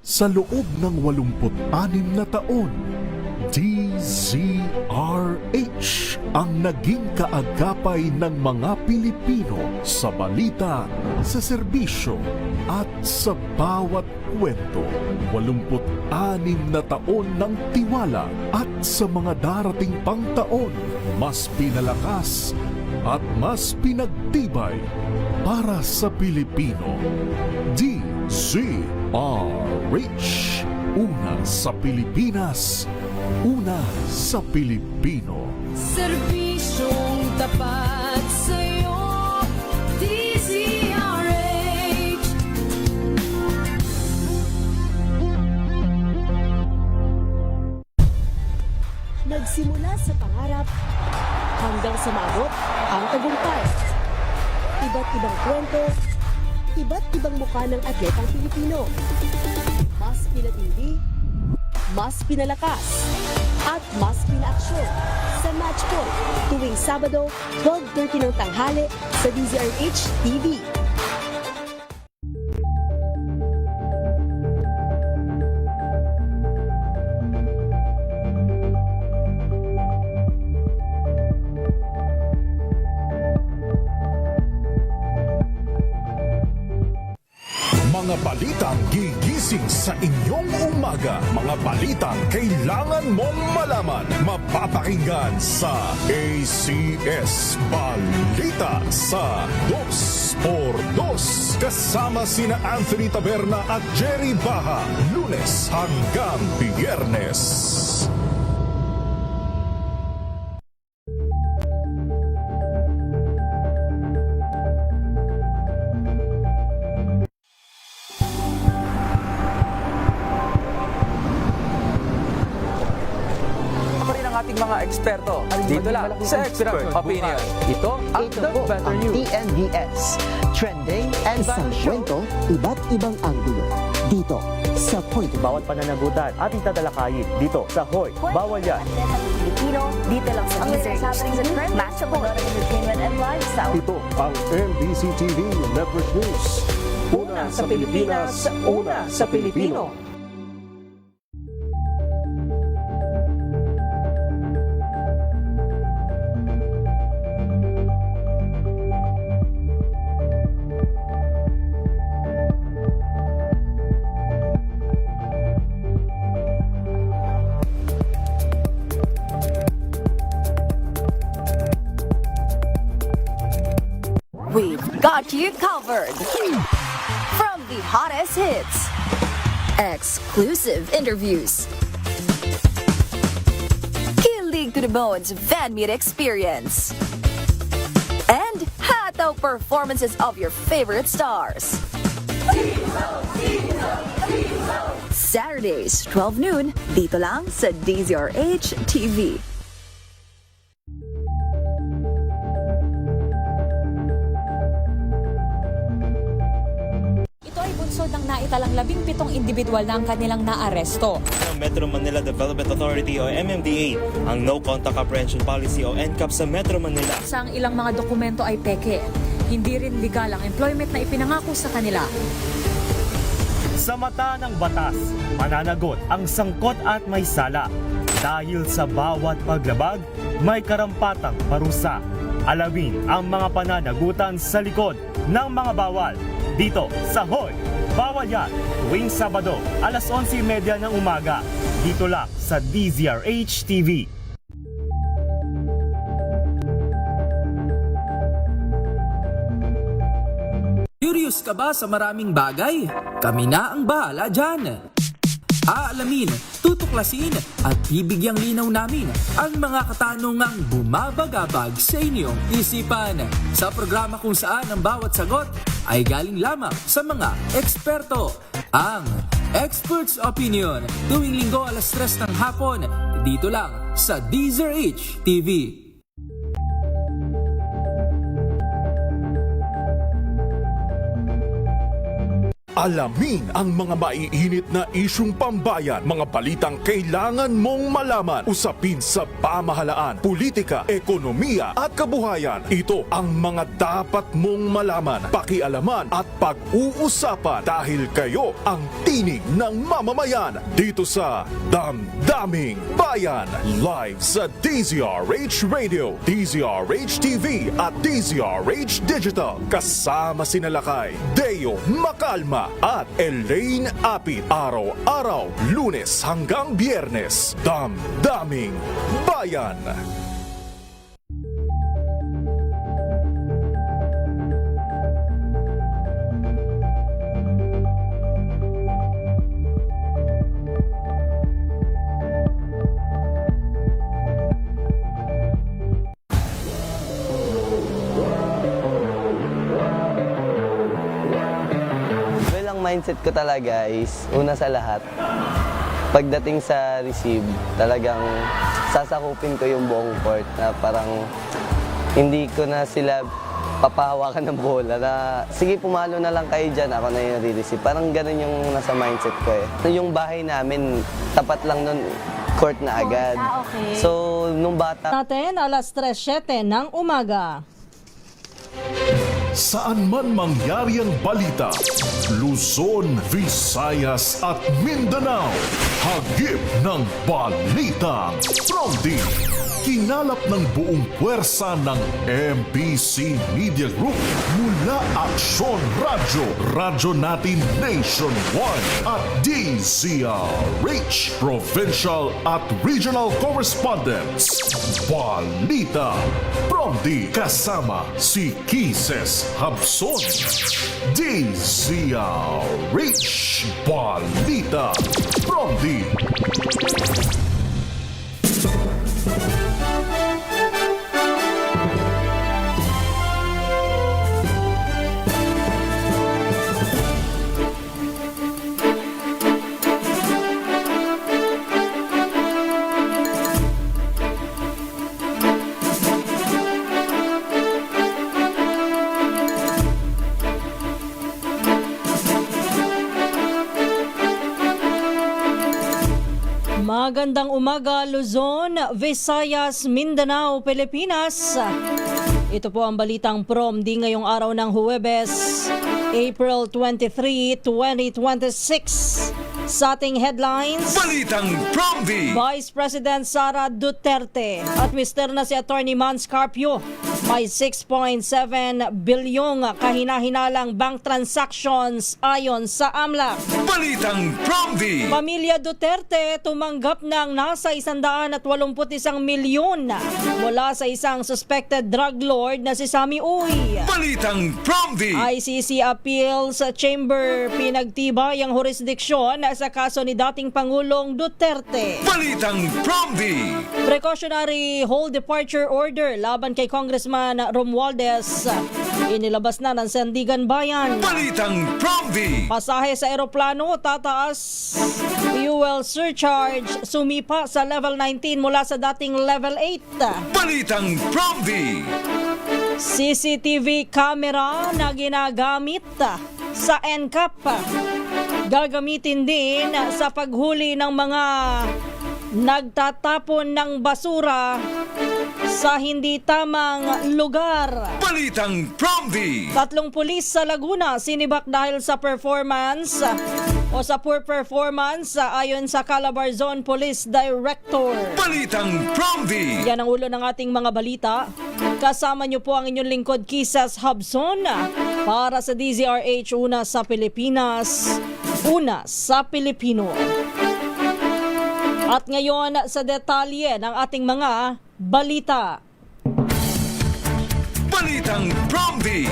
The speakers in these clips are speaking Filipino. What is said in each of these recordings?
Sa loob ng 86 na taon, DZRH ang naging kaagapay ng mga Pilipino sa balita, sa serbisyo at sa bawat kwento. 86 na taon ng tiwala at sa mga darating pang taon, mas pinalakas at mas pinagtibay para sa Pilipino. DZRH, una sa Pilipinas, una sa Pilipino. Serbisyong tapat sa'yo, DZRH. Nagsimula sa pangarap hanggang sa maabot ang tagumpay. Iba't ibang kwento, iba't ibang mukha ng atletang Pilipino. Mas pinatindi, mas pinalakas, at mas pinaaksyon sa Match Point tuwing Sabado, 12:30 ng tanghali sa DZRH TV. Mga balitang gigising sa inyong umaga. Mga balitang kailangan mong malaman. Mapapakinggan sa ACS Balita sa 2x2. Kasama sina Anthony Taberna at Jerry Baha. Lunes hanggang Biyernes. Ating mga eksperto dito lang sa Expert Opinion. Ito ang Ito The po Better ang News. TNVS. Trending and Isang show. kwento, iba't ibang anggulo. Dito, sa Point of Bawat pananagutan ating tatalakayin dito sa Hoy, Bawal Yan. Pilipino, dito lang sa DZRH TV, Match Point, Entertainment and Lifestyle. Ito ang MBC TV Network News. Una sa Pilipinas, una sa Pilipino. We've got you covered. From the hottest hits, exclusive interviews, kilig to the bones fan meet experience, and hataw performances of your favorite stars. Saturdays, 12 noon, dito lang sa DZRH TV. Ito ay bunsod ng naitalang 17 individual na ang kanilang naaresto. Ng Metro Manila Development Authority o MMDA ang No Contact Apprehension Policy o NCAP sa Metro Manila. Sa ang ilang mga dokumento ay peke. Hindi rin legal ang employment na ipinangako sa kanila. Sa mata ng batas, mananagot ang sangkot at may sala. Dahil sa bawat paglabag, may karampatang parusa. Alamin ang mga pananagutan sa likod ng mga bawal. Dito sa Hoy, Bawal Yan, tuwing Sabado, alas 11:30 ng umaga. Dito lang sa DZRH TV. Curious ka ba sa maraming bagay? Kami na ang bahala dyan. Aalamin, tutuklasin at bibigyang linaw namin ang mga katanungang bumabagabag sa inyong isipan. Sa programa kung saan ang bawat sagot ay galing lamang sa mga eksperto. Ang Expert's Opinion, tuwing linggo alas 3 ng hapon, dito lang sa DZRH TV. Alamin ang mga maiinit na isyung pambayan, mga balitang kailangan mong malaman, usapin sa pamahalaan, politika, ekonomiya at kabuhayan. Ito ang mga dapat mong malaman, pakialaman at pag-uusapan dahil kayo ang tinig ng mamamayan dito sa Damdaming Bayan. Live sa DZRH Radio, DZRH TV at DZRH Digital. Kasama sina Lakay, Deo Makalma at Elaine Apit. Araw-araw, Lunes hanggang Biyernes. Damdaming Bayan. Mindset ko talaga is, una sa lahat, pagdating sa receive, talagang sasakupin ko yung buong court na parang hindi ko na sila papahawakan ng bola na sige pumalo na lang kayo dyan, ako na yung re-receive. Parang ganun yung nasa mindset ko eh. Yung bahay namin, tapat lang nun, court na agad. Okay. So, nung bata... Natin, alas 3:07 ng umaga. Saan man mangyari ang balita, Luzon, Visayas at Mindanao, hagip ng balitang Pronti. Kinalap ng buong puwersa ng MBC Media Group mula Aksyon Radyo, Radyo Natin Nationwide at DZRH, Provincial at Regional Correspondents. Balita Pronti kasama si Kises Habson. DZRH Balita Pronti. Magandang umaga, Luzon, Visayas, Mindanao, Pilipinas. Ito po ang balitang Prom-D ngayong araw ng Huwebes, April 23, 2026. Sa ating headlines, Balitang Prom-D! Vice President Sara Duterte at Mr. na si Attorney Mans Carpio may 6.7 bilyong kahina-hinalang bank transactions ayon sa AMLAC. Balitang Prom-D! Pamilya Duterte tumanggap ng nasa 181 milyon mula sa isang suspected drug lord na si Sammy Uy. Balitang Prom-D! ICC Appeals Chamber pinagtibay ang jurisdiksyon sa kaso ni dating Pangulong Duterte. Balitang Prom-D! Precautionary hold departure order laban kay Congressman Romualdez inilabas na ng Sandigan Bayan. Balitang Prom-D! Pasahe sa eroplano tataas. Fuel surcharge sumipa sa level 19 mula sa dating level 8. Balitang Prom-D! CCTV camera na ginagamit sa NCAP gagamitin din sa paghuli ng mga nagtatapon ng basura sa hindi tamang lugar. Balitang Prom-D! 3 pulis sa Laguna sinibak dahil sa performance o sa poor performance ayon sa Calabar Zone Police Director. Balitang Prom-D! Yan ang ulo ng ating mga balita. Kasama niyo po ang inyong lingkod Kisas Hobson para sa DZRH, una sa Pilipinas, una sa Pilipino. At ngayon sa detalye ng ating mga balita. Balitang Prom-D!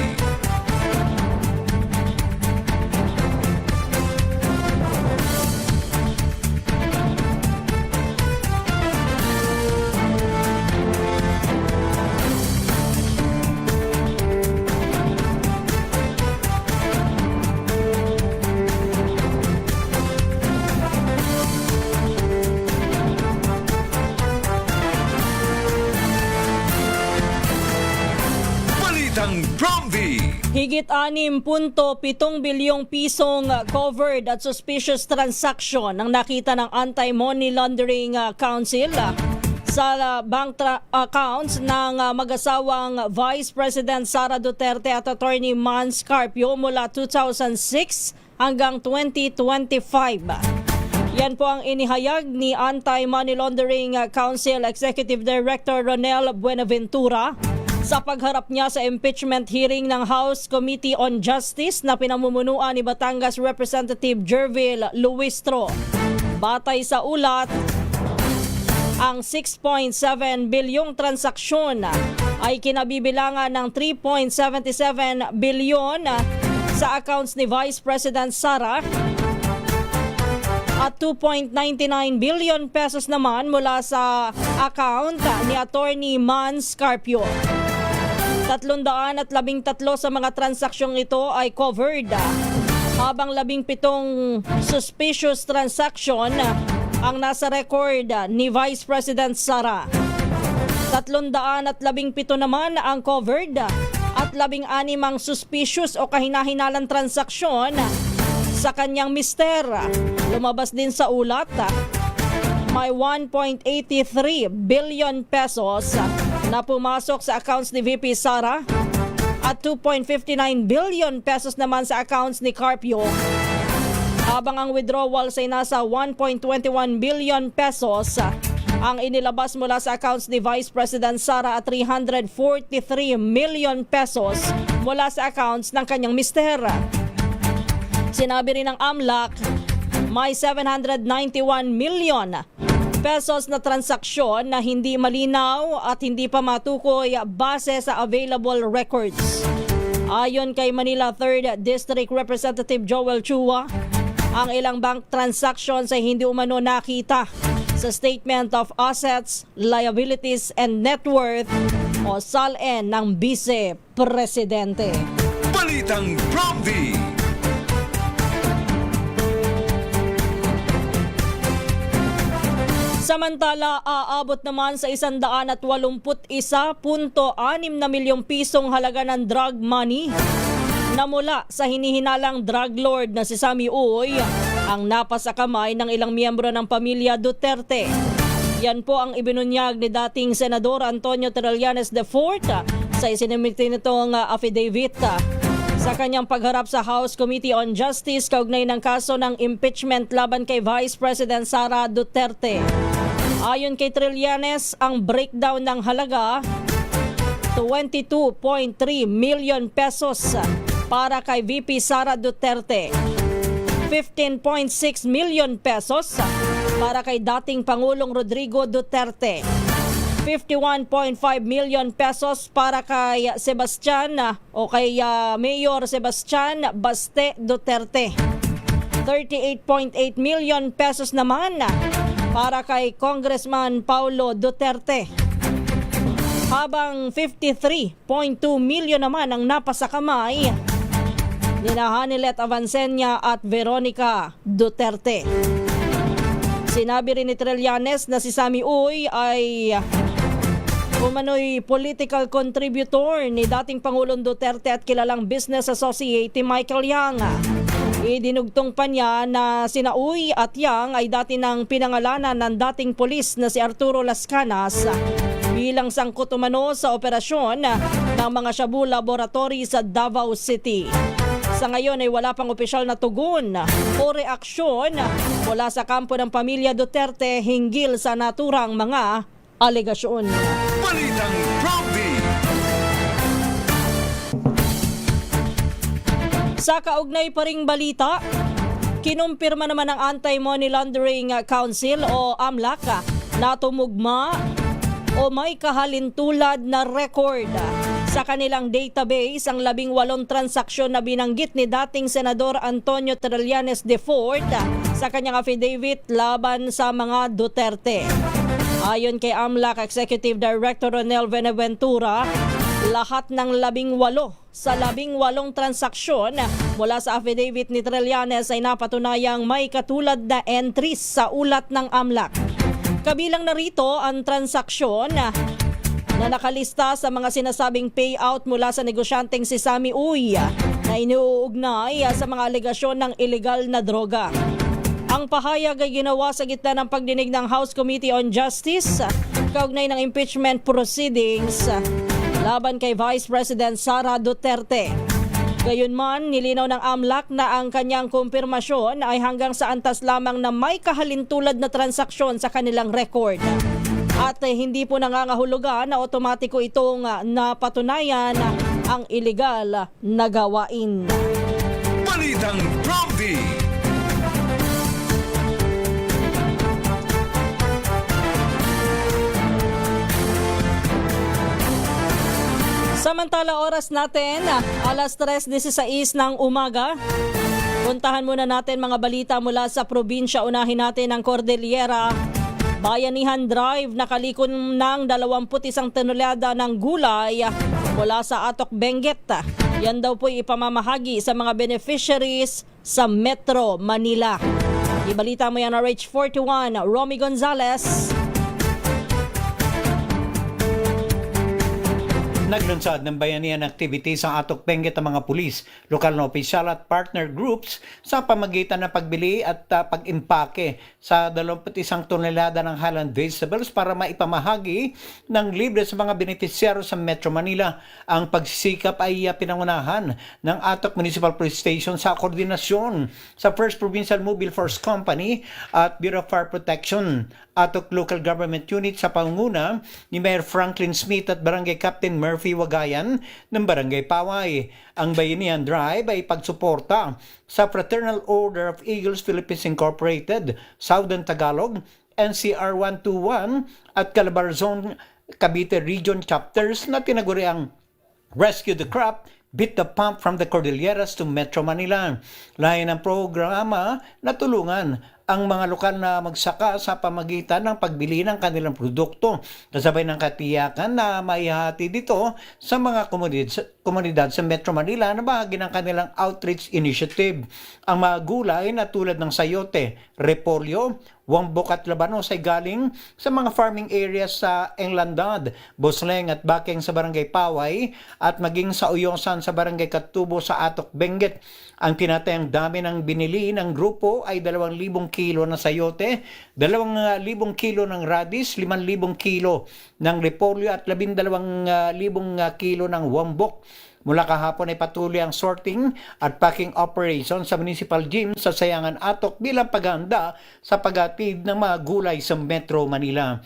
Balitang Promdi. Higit 6.7 bilyong pisong covered at suspicious transaction ang nakita ng Anti-Money Laundering Council sa bank accounts ng mag-asawang Vice President Sara Duterte at Attorney Mans Carpio mula 2006 hanggang 2025. Yan po ang inihayag ni Anti-Money Laundering Council Executive Director Ronel Buenaventura sa pagharap niya sa impeachment hearing ng House Committee on Justice na pinamumunuan ni Batangas Representative Jervil Luistro. Batay sa ulat, ang 6.7 bilyong transaksyon ay kinabibilangan ng 3.77 bilyon sa accounts ni Vice President Sara at 2.99 billion pesos naman mula sa account ni Attorney Mans Carpio. 313 sa mga transaksyon ito ay covered, habang 17 suspicious transaction ang nasa record ni Vice President Sara. 317 naman ang covered at 16 ang suspicious o kahinahinalang transaksyon sa kanyang mister. Lumabas din sa ulat, may 1.83 billion pesos na pumasok sa accounts ni VP Sara at 2.59 billion pesos naman sa accounts ni Carpio, habang ang withdrawals ay nasa 1.21 billion pesos ang inilabas mula sa accounts ni Vice President Sara at 343 million pesos mula sa accounts ng kanyang mister. Sinabi rin ng AMLAC, may 791 million pesos na transaksyon na hindi malinaw at hindi pa matukoy base sa available records. Ayon kay Manila 3rd District Representative Joel Chua, ang ilang bank transactions ay hindi umano nakita sa Statement of Assets, Liabilities and Net Worth o SALN ng Vice Presidente. Balitang Promdi. Samantala, aabot naman sa 181.6 na milyong pisong halaga ng drug money na mula sa hinihinalang drug lord na si Sammy Uy ang napasakamay ng ilang miyembro ng pamilya Duterte. Yan po ang ibinunyag ni dating Senador Antonio Trillanes IV sa isinumite nitong affidavit sa kanyang pagharap sa House Committee on Justice kaugnay ng kaso ng impeachment laban kay Vice President Sara Duterte. Ayon kay Trillanes, ang breakdown ng halaga, 22.3 million pesos para kay VP Sara Duterte, 15.6 million pesos para kay dating Pangulong Rodrigo Duterte, 51.5 million pesos para kay Sebastian o kay Mayor Sebastian Baste Duterte, 38.8 million pesos naman para kay Congressman Paulo Duterte, habang 53.2 million naman ang napasakamay ni Hanilet Avancenia at Veronica Duterte. Sinabi rin ni Trillanes na si Sammy Uy ay umano'y political contributor ni dating Pangulong Duterte at kilalang business associate Michael Yang. Idinugtong pa niya na sina Uy at Yang ay dati ng pinangalanan ng dating pulis na si Arturo Las Canas bilang sangkot umano sa operasyon ng mga shabu laboratory sa Davao City. Sa ngayon ay wala pang opisyal na tugon o reaksyon mula sa kampo ng pamilya Duterte hinggil sa naturang mga alegasyon. Balitang Promdi. Sa kaugnay pa ring balita, kinumpirma naman ng Anti-Money Laundering Council o AMLAC na tumugma o may kahalintulad na record sa kanilang database ang 18 transaksyon na binanggit ni dating Senador Antonio Trillanes IV sa kanyang affidavit laban sa mga Duterte. Ayon kay AMLAC Executive Director Ronel Buenaventura, lahat ng 18 sa 18 transaksyon mula sa affidavit ni Trillanes ay napatunayang may katulad na entries sa ulat ng AMLAC. Kabilang narito ang transaksyon na na nakalista sa mga sinasabing payout mula sa negosyanteng si Sammy Uy na iniuugnay sa mga alegasyon ng illegal na droga. Ang pahayag ay ginawa sa gitna ng pagdinig ng House Committee on Justice kaugnay ng impeachment proceedings laban kay Vice President Sara Duterte. Gayunman, nilinaw ng AMLAC na ang kanyang kumpirmasyon ay hanggang sa antas lamang na may kahalintulad na transaksyon sa kanilang record. At hindi po nangangahulugan na otomatiko itong napatunayan ang illegal na gawain. Balitang Prompty. Samantala, oras natin, alas 3:16 ng umaga. Puntahan muna natin mga balita mula sa probinsya. Unahin natin ang Cordillera. Bayanihan Drive, nakalikon ng 21 tonelada ng gulay mula sa Atok, Benguet. Yan daw po ipamamahagi sa mga beneficiaries sa Metro Manila. Ibalita mo yan na RH 41, Romy Gonzalez. Naglunsad ng bayanihan activities ang Atok, Benguet ang mga pulis, lokal na opisyal at partner groups sa pamagitan ng pagbili at pag-impake sa 21 tonelada ng Highland vegetables para maipamahagi ng libre sa mga benepisyaro sa Metro Manila. Ang pagsisikap ay pinangunahan ng Atok Municipal Police Station sa koordinasyon sa 1st Provincial Mobile Force Company at Bureau of Fire Protection. Atok Local Government Unit sa pangunguna ni Mayor Franklin Smith at Barangay Captain Murphy Wagayan ng Barangay Paway. Ang Bayanihan Drive ay pagsuporta sa Fraternal Order of Eagles Philippines Incorporated, Southern Tagalog, NCR 121 at Calabarzon Cavite Region Chapters na tinaguriang Rescue the Crop, Beat the Pump from the Cordilleras to Metro Manila. Layan ng programa na tulungan ang mga lokal na magsaka sa pamagitan ng pagbili ng kanilang produkto, kasabay ng katiyakan na maihati dito sa mga komunidad sa Metro Manila na bahagi ng kanilang outreach initiative. Ang mga gulay na tulad ng sayote, repolyo, wambok at labanos ay galing sa mga farming areas sa Englandad, Bosleng at Bakeng sa Barangay Paway at maging sa Uyosan sa Barangay Katubo sa Atok, Benguet. Ang tinatayang dami ng binili ng grupo ay 2,000 kilo na sayote, 2,000 kilo ng radish, 5,000 kilo ng repolyo at 12,000 kilo ng wambok. Mula kahapon ay patuloy ang sorting at packing operation sa Municipal Gym sa Sayangan, Atok bilang paghahanda sa paghatid ng mga gulay sa Metro Manila.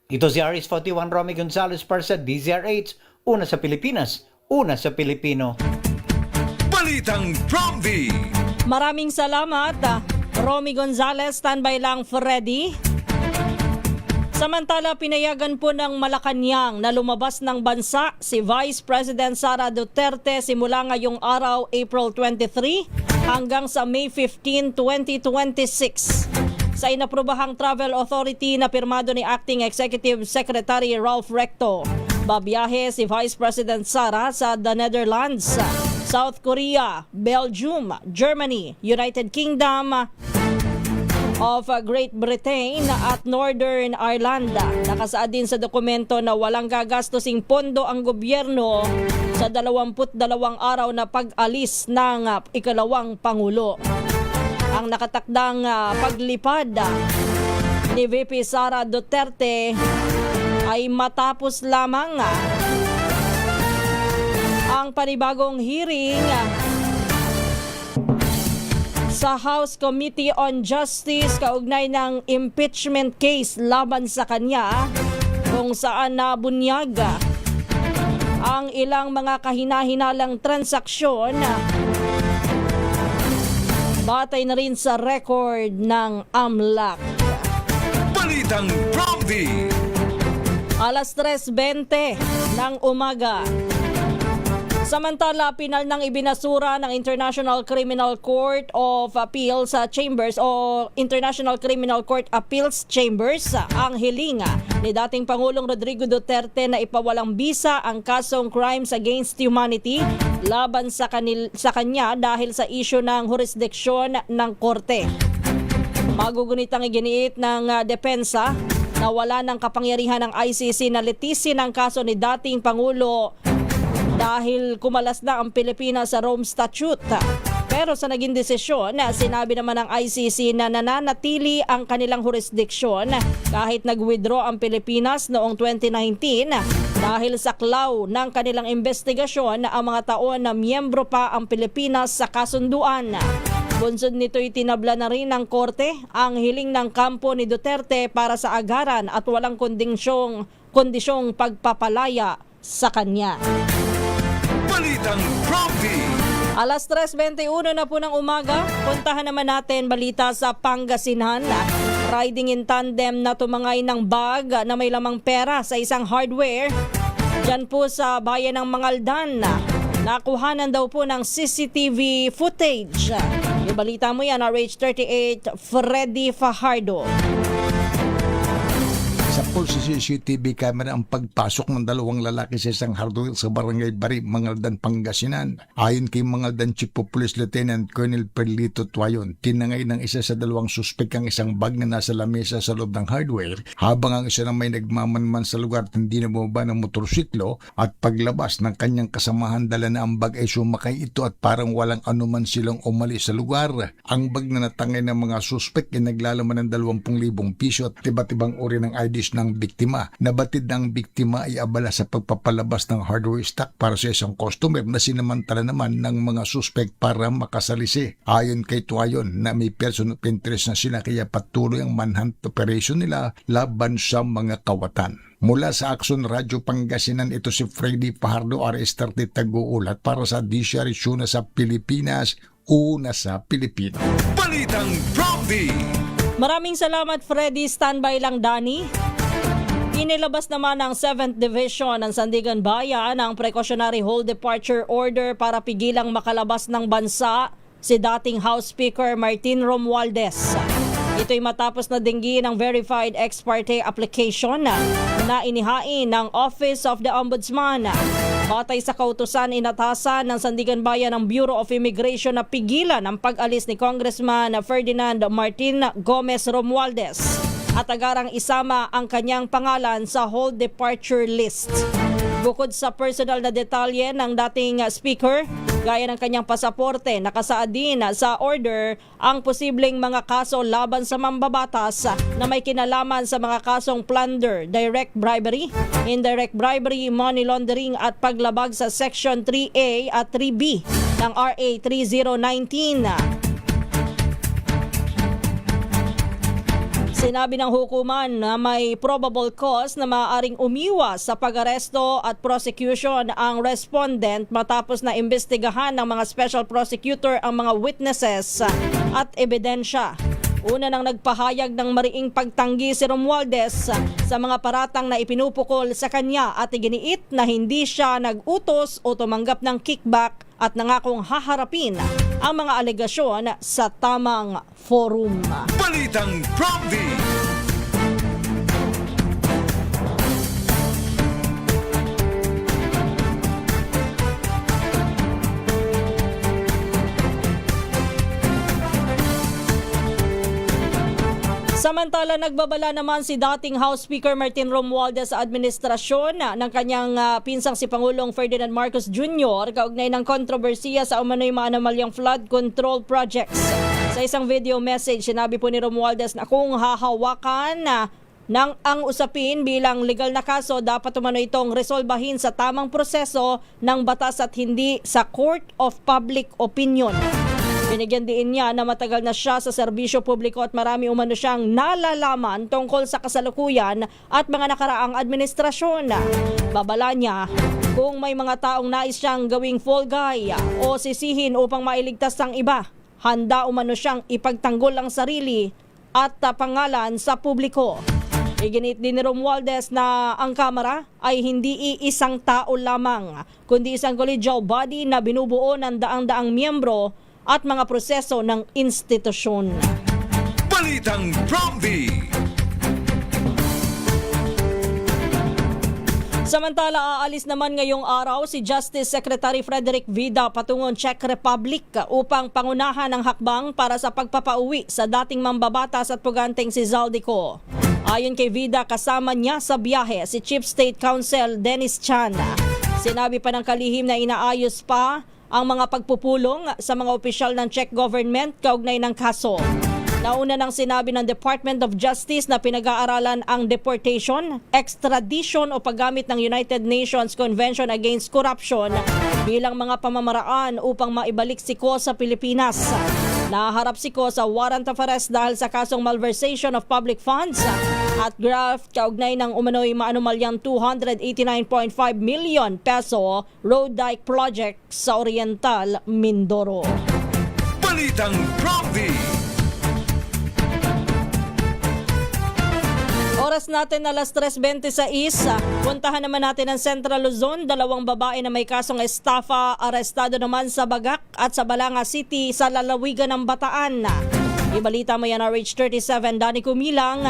Ito si RH 41 Romy Gonzalez para sa DZRH, una sa Pilipinas, una sa Pilipino. Balitang Prompty. Maraming salamat, Romy Gonzalez. Standby lang, Freddy. Samantala, pinayagan po ng Malacanang na lumabas ng bansa si Vice President Sara Duterte simula ngayong araw, April 23, hanggang sa May 15, 2026. Sa inaprobahang travel authority na pirmado ni Acting Executive Secretary Ralph Recto, babiyahe si Vice President Sara sa The Netherlands, South Korea, Belgium, Germany, United Kingdom of Great Britain at Northern Ireland. Nakasaad din sa dokumento na walang gagastusing pondo ang gobyerno sa 22 araw na pag-alis ng ikalawang Pangulo. Ang nakatakdang paglipad ni VP Sara Duterte ay matapos lamang ang panibagong hearing sa House Committee on Justice kaugnay ng impeachment case laban sa kanya, kung saan nabunyag ang ilang mga kahinahinalang transaksyon batay na rin sa record ng AMLAC. Balitang Prompty. Alas 3:20 ng umaga. Samantala, pinal nang ibinasura ng International Criminal Court of Appeals Chambers o International Criminal Court Appeals Chambers ang hiling ni dating Pangulong Rodrigo Duterte na ipawalang bisa ang kasong Crimes Against Humanity laban sa kanya dahil sa isyu ng jurisdiksyon ng korte. Magugunit ang iginiit ng depensa na wala ng kapangyarihan ng ICC na litisin ang kaso ni dating Pangulo dahil kumalas na ang Pilipinas sa Rome Statute. Pero sa naging desisyon, sinabi naman ng ICC na nananatili ang kanilang jurisdiksyon kahit nag-withdraw ang Pilipinas noong 2019 dahil saklaw ng kanilang investigasyon ang mga taon na miyembro pa ang Pilipinas sa kasunduan. Bunsod nito'y tinabla na rin ng korte ang hiling ng kampo ni Duterte para sa agaran at walang kondisyong pagpapalaya sa kanya. Balitang Prompty. Alas 3:21 na po ng umaga, puntahan naman natin balita sa Pangasinan. Riding in tandem na tumangay ng bag na may lamang pera sa isang hardware. Diyan po sa bayan ng Mangaldan, nakuhanan daw po ng CCTV footage. Yung balita mo yan, RH38 Freddy Fajardo. Sa pulse CCTV camera ang pagpasok ng dalawang lalaki sa isang hardware sa Barangay Bari, Mangaldan, Pangasinan. Ayon kay Mangaldan Chief of Police Lieutenant Colonel Perlito Tuayon, tinangay ng isa sa dalawang suspek ang isang bag na nasa lamesa sa loob ng hardware, habang ang isa na may nagmamanman sa lugar at hindi na bumaba ng motorsiklo, at paglabas ng kanyang kasamahan dala na ang bag ay sumakay ito at parang walang anuman silang umalis sa lugar. Ang bag na natangay ng mga suspek ay naglalaman ng 20,000 piso at iba't-ibang uri ng IDs ng biktima. Nabatid ng biktima ay abala sa pagpapalabas ng hardware stock para sa isang customer na sinamantala naman ng mga suspect para makasalisi. Ayon kay Tuayon na may person of interest na sila kaya patuloy ang manhunt operation nila laban sa mga kawatan. Mula sa Action Radio Pangasinan, ito si Freddy Fajardo, RS30 Tag-uulat para sa DCRH Una sa Pilipinas, Una sa Pilipino. Balitang Prompty. Maraming salamat Freddy, standby lang Dani. Inilabas naman ng 7th Division ng Sandigan Bayan ang precautionary hold departure order para pigilang makalabas ng bansa si dating House Speaker Martin Romualdez. Ito'y matapos na dinggin ng verified ex parte application na inihain ng Office of the Ombudsman. Batay sa kautusan, inatasan ng Sandigan Bayan ng Bureau of Immigration na pigilan ang pag-alis ni Congressman Ferdinand Martin Gomez Romualdez at agarang isama ang kanyang pangalan sa hold departure list. Bukod sa personal na detalye ng dating speaker, gaya ng kanyang pasaporte, nakasaad din sa order ang posibleng mga kaso laban sa mambabatas na may kinalaman sa mga kasong plunder, direct bribery, indirect bribery, money laundering at paglabag sa Section 3A at 3B ng RA 3019. Sinabi ng hukuman na may probable cause na maaaring umiwas sa pag-aresto at prosecution ang respondent matapos na imbestigahan ng mga special prosecutor ang mga witnesses at ebidensya. Una nang nagpahayag ng mariing pagtanggi si Romualdez sa mga paratang na ipinupukol sa kanya at iginiit na hindi siya nag-utos o tumanggap ng kickback at nangakong haharapin ang mga alegasyon sa tamang forum. Balitang Prompty. Samantala, nagbabala naman si dating House Speaker Martin Romualdez sa administrasyon ng kanyang pinsang si Pangulong Ferdinand Marcos Jr. kaugnay ng kontrobersiya sa umano'y mga anomalyang flood control projects. Sa isang video message, sinabi po ni Romualdez na kung hahawakan ng ang usapin bilang legal na kaso, dapat umano itong resolbahin sa tamang proseso ng batas at hindi sa Court of Public Opinion. Binigyan din niya na matagal na siya sa serbisyo publiko at marami umano siyang nalalaman tungkol sa kasalukuyan at mga nakaraang administrasyon. Babala niya, kung may mga taong nais siyang gawing fall guy o sisihin upang mailigtas ang iba, handa umano siyang ipagtanggol ang sarili at pangalan sa publiko. Iginit din ni Romualdez na ang Kamara ay hindi iisang tao lamang, kundi isang collegial body na binubuo ng daang-daang miyembro at mga proseso ng institusyon. Balitang Prompty. Samantala, aalis naman ngayong araw si Justice Secretary Frederick Vida patungong Czech Republic upang pangunahan ang hakbang para sa pagpapauwi sa dating mambabatas at puganteng si Zaldico. Ayon kay Vida, kasama niya sa biyahe si Chief State Counsel Dennis Chan. Sinabi pa ng kalihim na inaayos pa ang mga pagpupulong sa mga opisyal ng Czech government kaugnay ng kaso. Nauna nang sinabi ng Department of Justice na pinag-aaralan ang deportation, extradition o paggamit ng United Nations Convention Against Corruption bilang mga pamamaraan upang maibalik si Ko sa Pilipinas. Naharap si Ko sa warrant of arrest dahil sa kasong malversation of public funds at graft kaugnay ng umano'y maanumalyang 289.5 million peso road dike project sa Oriental, Mindoro. Balitang Prompty. Oras natin alas 3:26. Puntahan naman natin ang Central Luzon. 2 babae na may kasong estafa arestado naman sa Bagak at sa Balanga City sa lalawigan ng Bataan. Ibalita mo yan RH37 Danny Kumilang.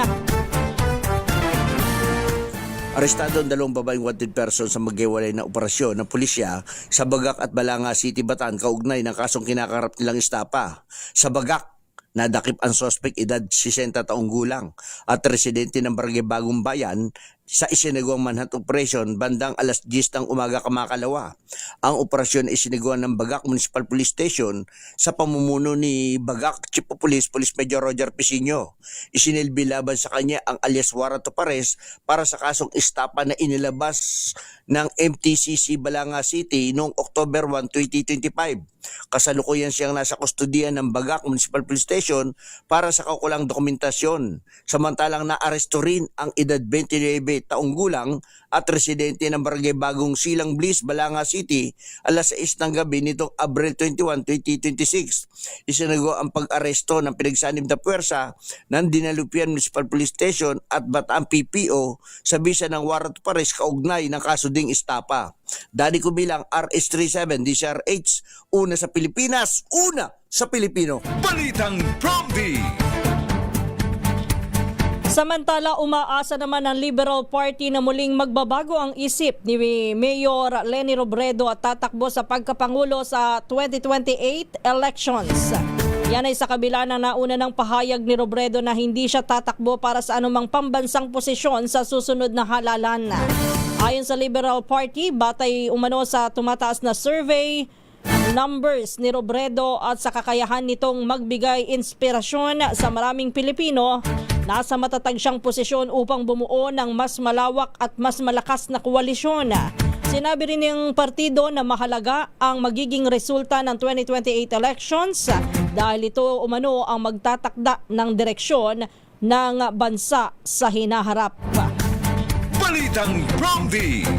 Arestado ang 2 babaeng wanted person sa maghiwalay na operasyon ng pulisya sa Bagak at Balanga City, Bataan kaugnay ng kasong kinakarap nilang estafa. Sa Bagak, nadakip ang suspect edad 60 taong gulang at residente ng Barangay Bagong Bayan sa isinagawang manhunt operation bandang alas 10 ng umaga kamakalawa. Ang operasyon ay isinagawa ng Bagak Municipal Police Station sa pamumuno ni Bagak Chief of Police, Police Major Roger Pisinio. Isinilbi laban sa kanya ang alias warrant of arrest para sa kasong estafa na inilabas ng MTCC Balanga City noong October 1, 2025. Kasalukuyan siyang nasa kustudiyan ng Bagak Municipal Police Station para sa kaukulang dokumentasyon. Samantalang naaresto rin ang edad 29 taong gulang at residente ng Barangay Bagong Silang Bliss, Balanga City alas 6 ng gabi nitong Abril 21, 2026. Isinagawa ang pag-aresto ng pinagsanib na puwersa ng Dinalupian Municipal Police Station at Bataan PPO sa bisa ng warrant of arrest kaugnay ng kaso ding estafa. Dani ko bilang RH37 DCRH, una sa Pilipinas, una sa Pilipino. Balitang Prompty. Samantala, umaasa naman ang Liberal Party na muling magbabago ang isip ni Mayor Leni Robredo at tatakbo sa pagkapangulo sa 2028 elections. Yan ay sa kabila ng nauna ng pahayag ni Robredo na hindi siya tatakbo para sa anumang pambansang posisyon sa susunod na halalan. Ayon sa Liberal Party, batay umano sa tumataas na survey numbers ni Robredo at sa kakayahan nitong magbigay inspirasyon sa maraming Pilipino, nasa matatag siyang posisyon upang bumuo ng mas malawak at mas malakas na koalisyon. Sinabi rin ng partido na mahalaga ang magiging resulta ng 2028 elections dahil ito umano ang magtatakda ng direksyon ng bansa sa hinaharap. Balitang Prompty.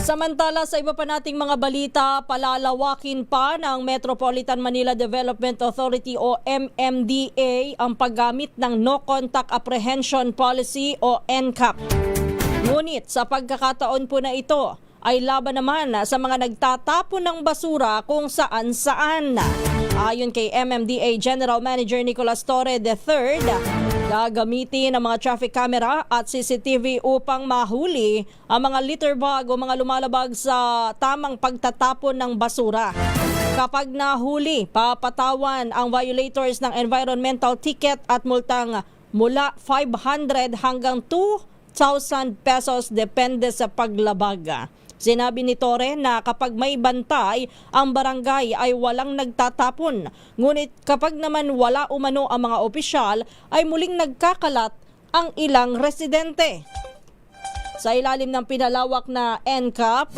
Samantala, sa iba pa nating mga balita, palalawakin pa ng Metropolitan Manila Development Authority o MMDA ang paggamit ng No Contact Apprehension Policy o NCAP. Ngunit sa pagkakataon po na ito, ay laban naman sa mga nagtatapon ng basura kung saan-saan. Ayon kay MMDA General Manager Nicolas Torre III, gagamitin ang mga traffic camera at CCTV upang mahuli ang mga litter bag o mga lumalabag sa tamang pagtatapon ng basura. Kapag nahuli, papatawan ang violators ng environmental ticket at multang mula 500 hanggang 2,000 pesos depende sa paglabag. Sinabi ni Torre na kapag may bantay, ang barangay ay walang nagtatapon. Ngunit kapag naman wala umano ang mga opisyal, ay muling nagkakalat ang ilang residente. Sa ilalim ng pinalawak na NCAP,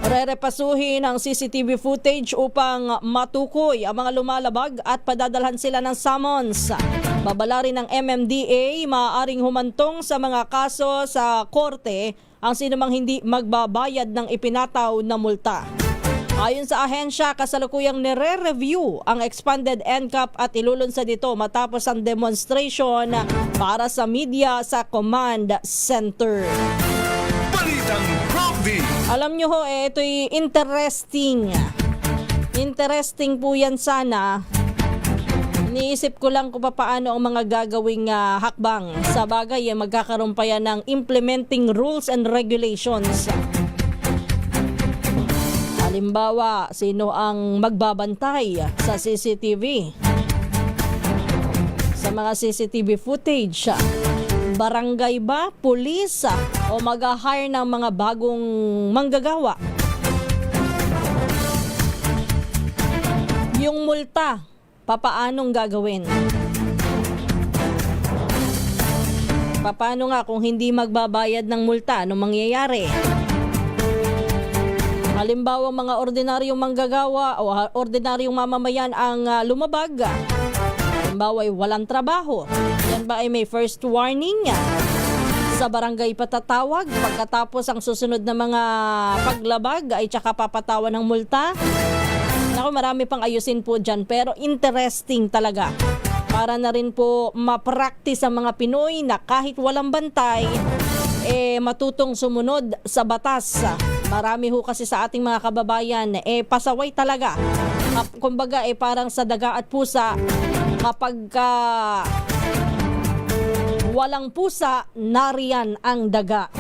rerepasuhin ang CCTV footage upang matukoy ang mga lumalabag at padadalhan sila ng summons. Babala rin ng MMDA, maaaring humantong sa mga kaso sa korte ang sinumang hindi magbabayad ng ipinataw na multa. Ayon sa ahensya, kasalukuyang nire-review ang expanded NCAP at ilulunsad ito matapos ang demonstration para sa media sa command center. Balitang Prompty. Alam nyo ho, ito'y interesting. Interesting po yan sana. Iniisip ko lang kung paano ang mga gagawing hakbang. Sa bagay, magkakaroon pa yan ng implementing rules and regulations. Halimbawa, sino ang magbabantay sa CCTV? Sa mga CCTV footage, barangay ba, pulis, o mag-hire ng mga bagong manggagawa? Yung multa, papaanong gagawin? Paano nga kung hindi magbabayad ng multa, anong mangyayari? Halimbawa, mga ordinaryong manggagawa o ordinaryong mamamayan ang lumabag. Halimbawa, ay walang trabaho. Yan ba ay may first warning? Sa barangay patatawag, pagkatapos ang susunod na mga paglabag ay tsaka papatawan ng multa? Naku, marami pang ayusin po dyan, pero interesting talaga. Para na rin po ma-practice ang mga Pinoy na kahit walang bantay, matutong sumunod sa batas. Marami ho kasi sa ating mga kababayan, pasaway talaga. Kumbaga, parang sa daga at pusa, kapag walang pusa, nariyan ang daga.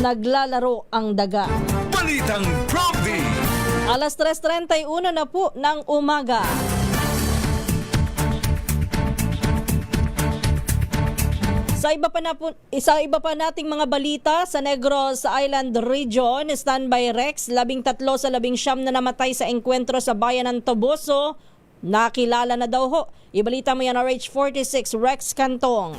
Naglalaro ang daga. Balitang Prompty. Alas 3:31 na po ng umaga. Sa iba pa nating mga balita, sa Negros Island Region, standby Rex, 13 sa 19 na namatay sa engkwentro sa bayan ng Toboso. Nakilala na daw ho. Ibalita mo yan, RH46 Rex Cantong.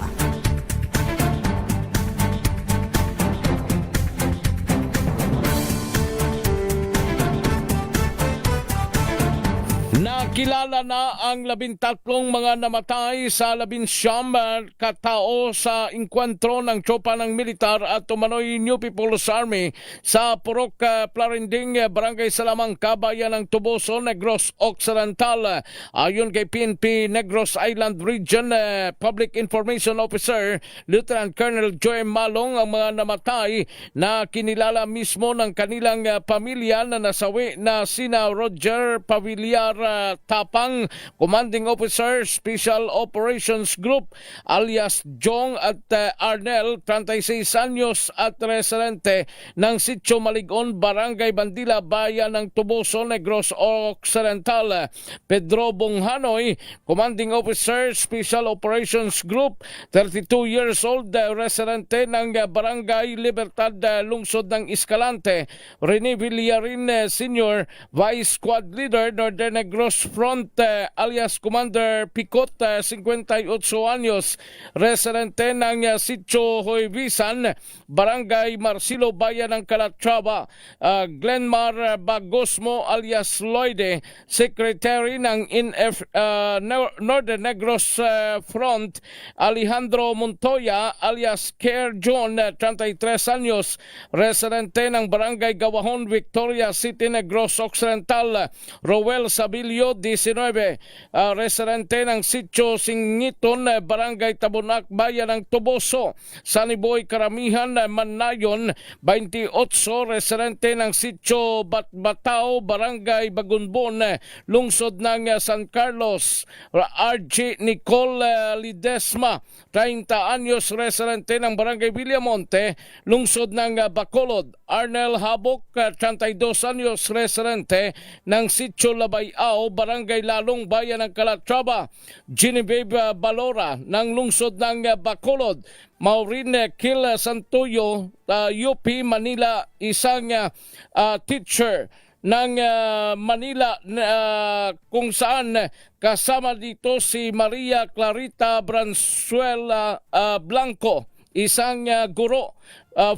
Nakilala na ang 13 mga namatay sa 19 katao sa engkwentro ng tropa ng militar at umano'y New People's Army sa Purok Clarending, Barangay Salamang, Kabayan ng Toboso, Negros Occidental. Ayon kay PNP Negros Island Region Public Information Officer Lieutenant Colonel Joy Malong, ang mga namatay na kinilala mismo ng kanilang pamilya na nasawi na sina Roger Pavillar Tapang, Commanding Officer, Special Operations Group, alias Jong, at Arnel, 36 anyos at residente ng Sitio Maligon, Barangay Bandila, Bayan ng Toboso, Negros Occidental. Pedro Bonghanoy, Commanding Officer, Special Operations Group, 32 years old, residente ng Barangay Libertad, lungsod ng Escalante. Rene Villarin, Senior, Vice Squad Leader, Northern Negros Front, alias Commander Picot, 58 anyos, residente ng Sitio Hoybisan, Barangay Marcilo, Bayan ng Calatrava. Glenmar Bagosmo, alias Lloyde, Secretary ng Northern Negros Front. Alejandro Montoya, alias Care John, 33 anyos, residente ng Barangay Gawahon, Victoria City, Negros Occidental. Roel Sabilio, 19, residente ng Sitio Singiton, Barangay Tabonac, Bayan ng Toboso. Saniboy Karamihan Manayon, 28, residente ng Sitio Batbatao, Barangay Bagunbon, lungsod ng San Carlos. RG Nicole Lidesma, 30 anyos, residente ng Barangay Villamonte, lungsod ng Bacolod. Arnel Habok, 32 anyos, residente ng Sitio Labayao, Barangay Lalong, Bayan ng Calatrava. Genevieve Balora ng lungsod ng Bacolod. Maureen Kil Santuyo, UP Manila, isang teacher ng Manila, kung saan kasama dito si Maria Clarita Branzuela Blanco, isang guro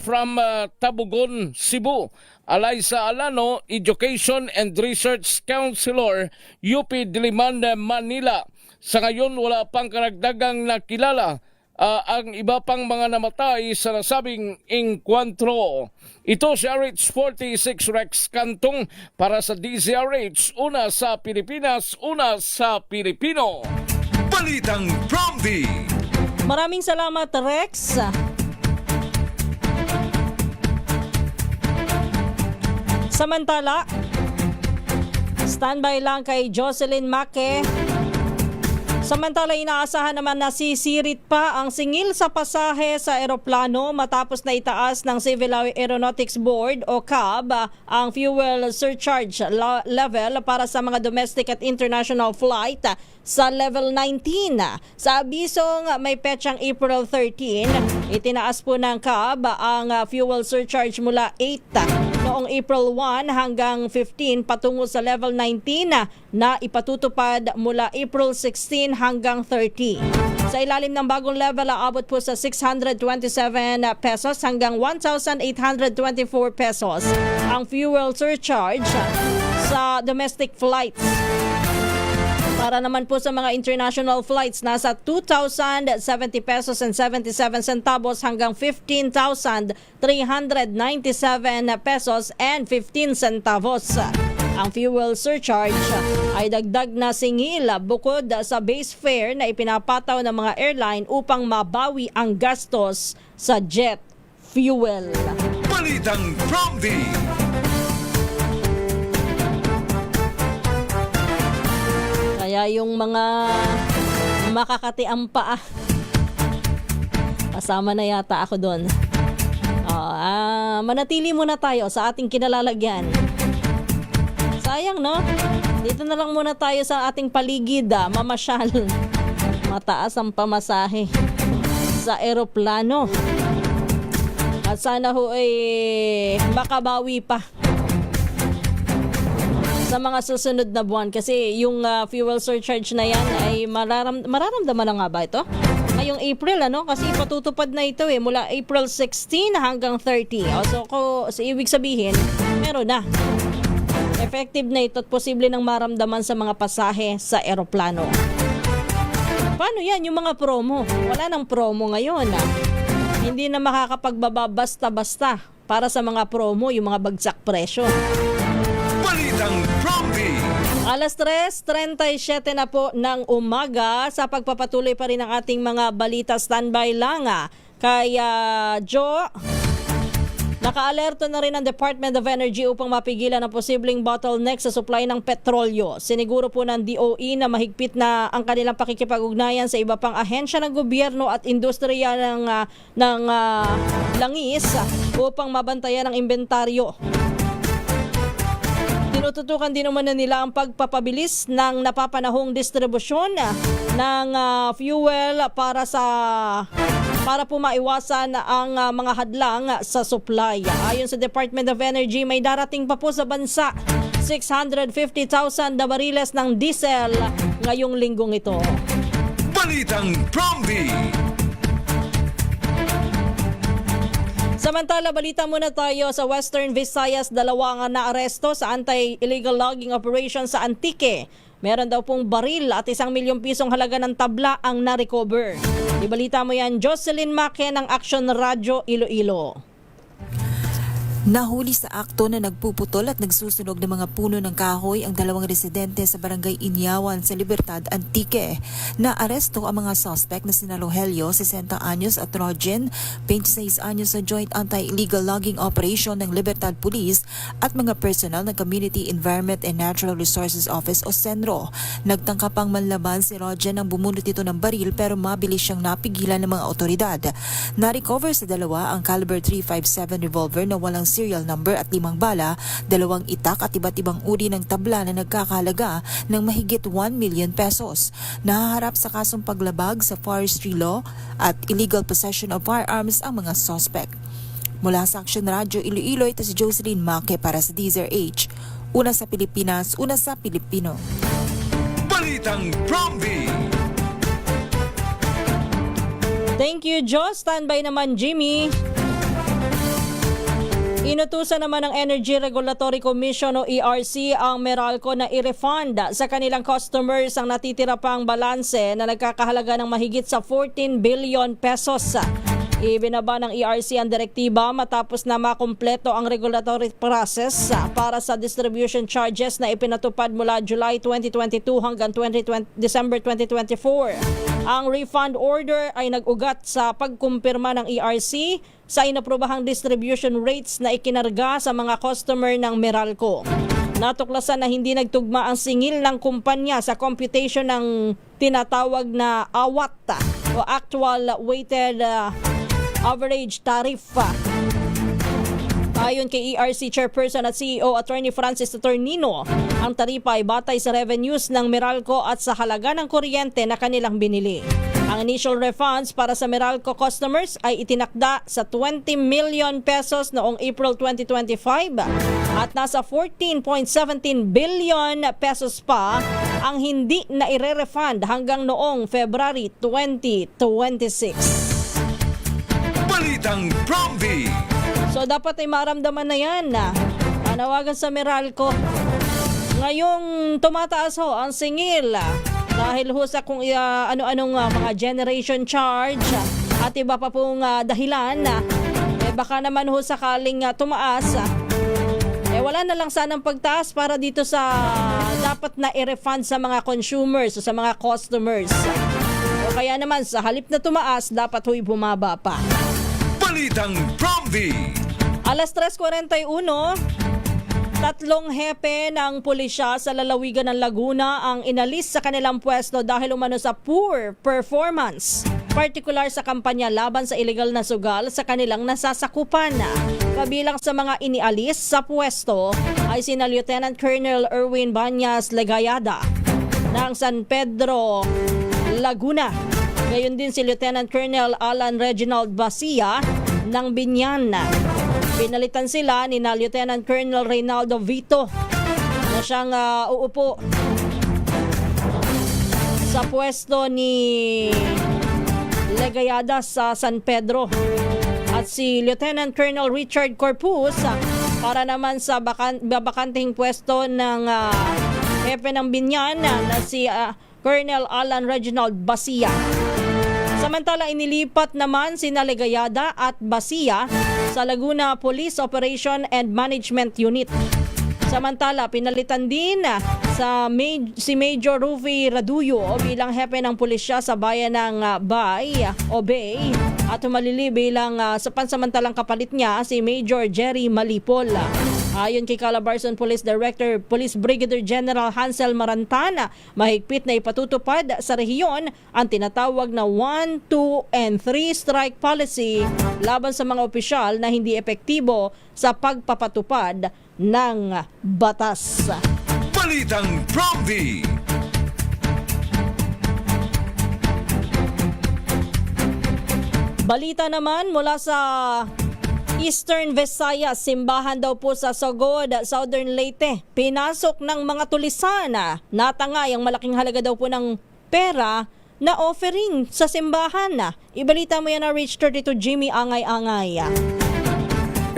from Tabugon, Cebu. Eliza Alano, Education and Research Counselor, UP Diliman, Manila. Sa ngayon, wala pang karagdagang nakilala ang iba pang mga namatay sa nasabing engkwentro. Ito si RH46 Rex Cantong para sa DZRH, una sa Pilipinas, una sa Pilipino. Balitang Prompty. Maraming salamat, Rex. Samantala, standby lang kay Jocelyn Maque Samantala, inaasahan naman na sisirit pa ang singil sa pasahe sa eroplano matapos na itaas ng Civil Aeronautics Board o CAB ang fuel surcharge level para sa mga domestic at international flight sa level 19. Sa abisong may petsang April 13, itinaas po ng CAB ang fuel surcharge mula 8 noong April 1 hanggang 15 patungo sa level 19 na ipatutupad mula April 16 hanggang 30. Sa ilalim ng bagong level, aabot po sa 627 pesos hanggang 1,824 pesos ang fuel surcharge sa domestic flights. Para naman po sa mga international flights, nasa 2,070 pesos and 77 centavos hanggang 15,397 pesos and 15 centavos. Ang fuel surcharge ay dagdag na singil bukod sa base fare na ipinapataw ng mga airline upang mabawi ang gastos sa jet fuel. Balitang Prompty. Kaya yung mga makakatiang paa, kasama na yata ako doon. Manatili muna tayo sa ating kinalalagyan. Sayang, no? Dito na lang muna tayo sa ating paligid, mamasyal. Mataas ang pamasahe sa eroplano. At sana ho makabawi pa sa mga susunod na buwan kasi yung fuel surcharge na yan ay mararamdaman na nga ba ito? Ngayong April, kasi ipatutupad na ito mula April 16 hanggang 30. So ibig sabihin, meron na. Effective na ito at posible nang maramdaman sa mga pasahe sa eroplano. Paano yan yung mga promo? Wala nang promo ngayon. Hindi na makakapagbaba basta-basta para sa mga promo, yung mga bagsak presyo. Balitang Prompty. Alas 3:37 na po ng umaga. Sa pagpapatuloy pa rin ng ating mga balita, standby lang kaya Joe. Nakaalerto na rin ang Department of Energy upang mapigilan ang posibleng bottleneck sa supply ng petrolyo. Siniguro po ng DOE na mahigpit na ang kanilang pakikipag-ugnayan sa iba pang ahensya ng gobyerno at industriya ng langis upang mabantayan ang inventaryo. Tinututukan din naman na nila ang pagpapabilis ng napapanahong distribusyon ng fuel para po maiwasan ang mga hadlang sa supply. Ayon sa Department of Energy, may darating pa po sa bansa 650,000 na bariles ng diesel ngayong linggong ito. Balitang Prompty. Samantala, balita muna tayo sa Western Visayas. 2 ang naaresto sa anti-illegal logging operation sa Antique. Meron daw pong baril at 1 milyong pisong halaga ng tabla ang na-recover. Ibalita mo yan, Jocelyn Maque ng Action Radio Iloilo. Nahuli sa akto na nagpuputol at nagsusunog ng mga puno ng kahoy ang 2 residente sa barangay Inyawan sa Libertad, Antique. Naaresto ang mga suspect na sina Rogelio, 60 anyos at Rogen, 26 anyos sa Joint Anti-Illegal Logging Operation ng Libertad Police at mga personal ng Community Environment and Natural Resources Office o CENRO. Nagtangka pang manlaban si Rogen nang bumunot ito ng baril pero mabilis siyang napigilan ng mga otoridad. Na-recover sa 2 ang caliber .357 revolver na walang serial number at 5 bala, 2 itak at iba't ibang uri ng tabla na nagkakahalaga ng mahigit 1 million pesos. Nahaharap sa kasong paglabag sa forestry law at illegal possession of firearms ang mga suspect. Mula sa Action Radio Iloilo, ito si Jocelyn Maque para sa DZRH. Una sa Pilipinas, una sa Pilipino. Balitang Prompty. Thank you, Jo. Standby naman, Jimmy. Inutusan naman ng Energy Regulatory Commission o ERC ang Meralco na i-refund sa kanilang customers ang natitira pang balanse na nagkakahalaga ng mahigit sa 14 billion pesos. Ibinaba ng ERC ang direktiba matapos na makumpleto ang regulatory process para sa distribution charges na ipinatupad mula July 2022 hanggang December 2024. Ang refund order ay nag-ugat sa pagkumpirma ng ERC sa inaprobahang distribution rates na ikinarga sa mga customer ng Meralco. Natuklasan na hindi nagtugma ang singil ng kumpanya sa computation ng tinatawag na AWAT o Actual Weighted Average Tariff. Ayon kay ERC Chairperson at CEO Attorney Francis Saturnino, ang taripa ay batay sa revenues ng Meralco at sa halaga ng kuryente na kanilang binili. Ang initial refunds para sa Meralco customers ay itinakda sa 20 million pesos noong April 2025 at nasa 14.17 billion pesos pa ang hindi na ire-refund hanggang noong February 2026. Balitang Promvi. So dapat ay maramdaman na yan na panawagan sa Meralco. Ngayong tumataas ho ang singil dahil ho sa kung ano-anong mga generation charge at iba pa pong dahilan baka naman ho sakaling tumaas wala na lang sanang pagtaas para dito sa dapat na i-refund sa mga consumers o sa mga customers. O kaya naman sa halip na tumaas dapat ho'y bumaba pa. Balitang Promvi. Alas 3:41, tatlong hepe ng pulisya sa lalawigan ng Laguna ang inalis sa kanilang pwesto dahil umano sa poor performance, partikular sa kampanya laban sa illegal na sugal sa kanilang nasasakupan. Kabilang sa mga inialis sa pwesto ay sina Lieutenant Colonel Erwin Banyas Legayada ng San Pedro, Laguna. Gayon din si Lieutenant Colonel Alan Reginald Basia ng Binyan. Pinalitan sila ni na Lieutenant Colonel Reynaldo Vito na siyang uupo sa pwesto ni Legayada sa San Pedro at si Lieutenant Colonel Richard Corpus para naman sa babakanteng pwesto ng hepe ng Binyan na si Colonel Alan Reginald Basia. Samantala, inilipat naman sina Legayada at Basia sa Laguna Police Operation and Management Unit. Samantala, pinalitan din si Major Rufi Raduyo bilang hepe ng pulisya sa bayan ng Bay at humalili bilang sa pansamantalang kapalit niya si Major Jerry Malipol. Ayon kay Calabarzon Police Director Police Brigadier General Hansel Marantana, mahigpit na ipatutupad sa rehiyon ang tinatawag na 1, 2, and 3 strike policy laban sa mga opisyal na hindi epektibo sa pagpapatupad ng batas. Balitang Promvi. Balita naman mula sa Eastern Visayas, simbahan daw po sa Sogod, Southern Leyte. Pinasok ng mga tulisan natangay ang malaking halaga daw po ng pera na offering sa simbahan. Ibalita mo yan na Rich 32 Jimmy Angay-Angay.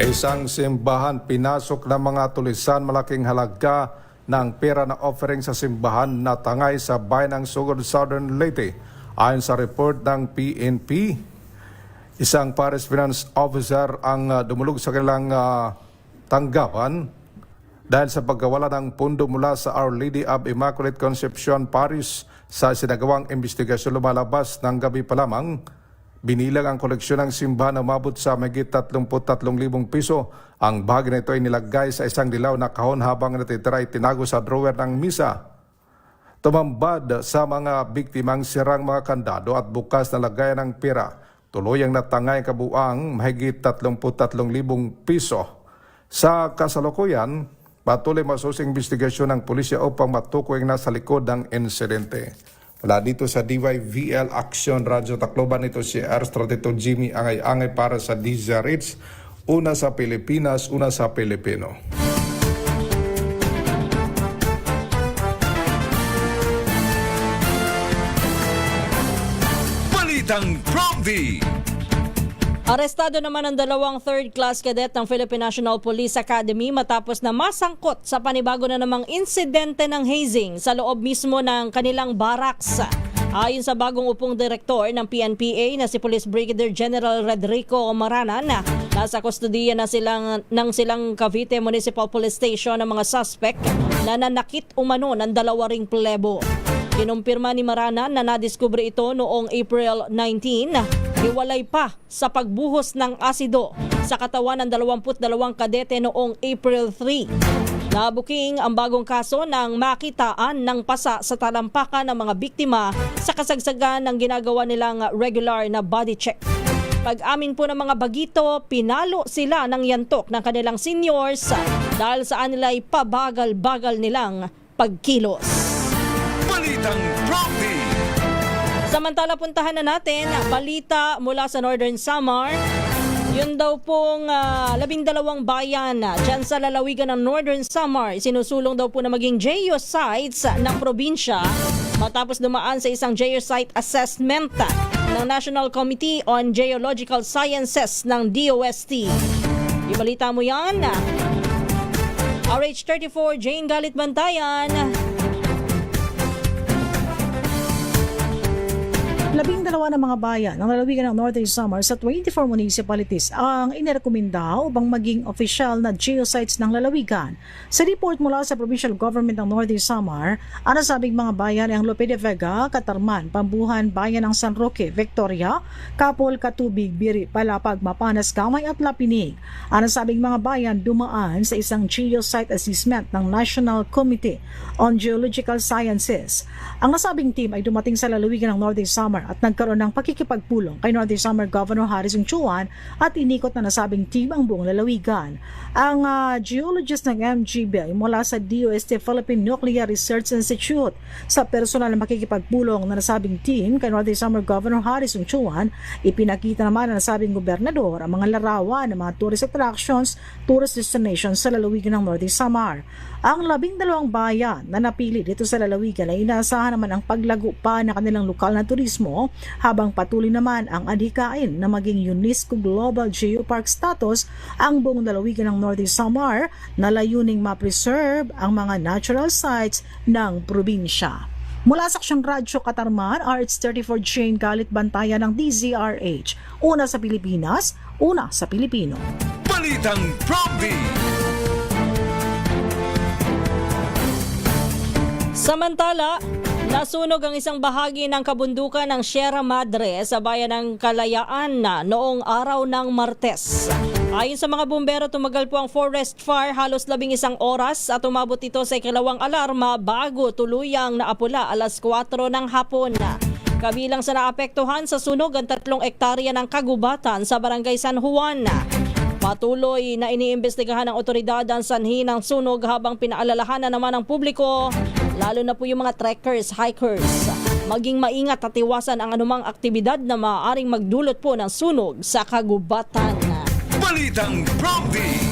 Isang simbahan pinasok ng mga tulisan malaking halaga ng pera na offering sa simbahan na tangay sa bayan ng Sogod, Southern Leyte. Ayon sa report ng PNP, isang Parish Finance Officer ang dumulog sa kanilang tanggapan dahil sa pagkawala ng pundo mula sa Our Lady of Immaculate Conception Parish. Sa sinagawang investigasyon lumalabas ng gabi pa lamang, binilang ang koleksyon ng simbahan na umabot sa mahigit 33,000 piso. Ang bahagi na ito ay nilagay sa isang dilaw na kahon habang natitira ay tinago sa drawer ng misa. Tumambad sa mga biktimang sirang mga kandado at bukas na lagayan ng pera. Tuluyang natangay kabuang mahigit 33,000 piso. Sa kasalukuyan, patuloy masusing investigasyon ng pulisya upang matukoy ang nasa likod ng insidente. Mula dito sa DYVL Action Radyo Tacloban, ito si R32 Jimmy Angay-Angay para sa DZRH. Una sa Pilipinas, una sa Pilipino. Balitang Promvi. Arestado naman ang dalawang third-class cadet ng Philippine National Police Academy matapos na masangkot sa panibago na namang insidente ng hazing sa loob mismo ng kanilang barracks. Ayon sa bagong upong direktor ng PNPA na si Police Brigadier General Rodrigo Maranan, nasa kustodiya na silang Cavite Municipal Police Station ng mga suspect na nanakit umano ng dalawa ring plebo. Kinumpirma ni Maranan na nadiskubre ito noong April 19, hiwalay pa sa pagbuhos ng asido sa katawan ng 22 kadete noong April 3. Nabuking ang bagong kaso ng makitaan ng pasa sa talampakan ng mga biktima sa kasagsagan ng ginagawa nilang regular na body check. Pag-amin po ng mga bagito, pinalo sila ng yantok ng kanilang seniors dahil saan nila'y pabagal-bagal nilang pagkilos. Balitang Prompty. Samantala puntahan na natin balita mula sa Northern Samar. Yun daw pong 12 bayan dyan sa lalawigan ng Northern Samar, sinusulong daw po na maging geosites ng probinsya matapos dumaan sa isang geosite assessment ng National Committee on Geological Sciences ng DOST. Ibalita mo yan. RH34 Jane Galit Bantayan. 12 ng mga bayan ng lalawigan ng Northern Samar sa 24 municipalities ang inirekomenda upang maging official na geosites ng lalawigan. Sa report mula sa Provincial Government ng Northern Samar, ang nasabing mga bayan ay ang Lope de Vega, Catarman, Pambuhan, Bayan ng San Roque, Victoria, Kapol, Katubig, Biri, Palapag, Mapanas, Gamay at Lapinig. Ang nasabing mga bayan dumaan sa isang geosite assessment ng National Committee on Geological Sciences. Ang nasabing team ay dumating sa lalawigan ng Northern Samar at nagkaroon ng pakikipagpulong kay Northern Samar Governor Harrison Chuan at inikot na nasabing team ang buong lalawigan. Ang geologist ng MGB ay mula sa DOST Philippine Nuclear Research Institute. Sa personal na makikipagpulong na nasabing team kay Northern Samar Governor Harrison Chuan, ipinakita naman na nasabing gobernador ang mga larawan ng mga tourist attractions, tourist destinations sa lalawigan ng Northern Samar. Ang 12 bayan na napili dito sa lalawigan ay inaasahan naman ang paglago pa ng kanilang lokal na turismo habang patuloy naman ang adhikain na maging UNESCO Global Geopark status ang buong lalawigan ng Northern Samar na layuning ma-preserve ang mga natural sites ng probinsya. Mula sa Aksyong Radyo Katarman, RH34 Jane Galit Bantayan ng DZRH. Una sa Pilipinas, una sa Pilipino. Balitang Prompty. Samantala, nasunog ang isang bahagi ng kabundukan ng Sierra Madre sa bayan ng Kalayaan noong araw ng Martes. Ayon sa mga bumbero, tumagal po ang forest fire halos 11 oras at umabot ito sa ikalawang alarma bago tuluyang naapula alas 4 ng hapon. Kabilang sa naapektuhan sa sunog ang 3 ektarya ng kagubatan sa Barangay San Juan. Patuloy na iniimbestigahan ng otoridad ang sanhi ng sunog habang pinaalalahanan naman ng publiko, lalo na po yung mga trekkers, hikers, maging maingat at iwasan ang anumang aktibidad na maaaring magdulot po ng sunog sa kagubatan. Balitang Prompty.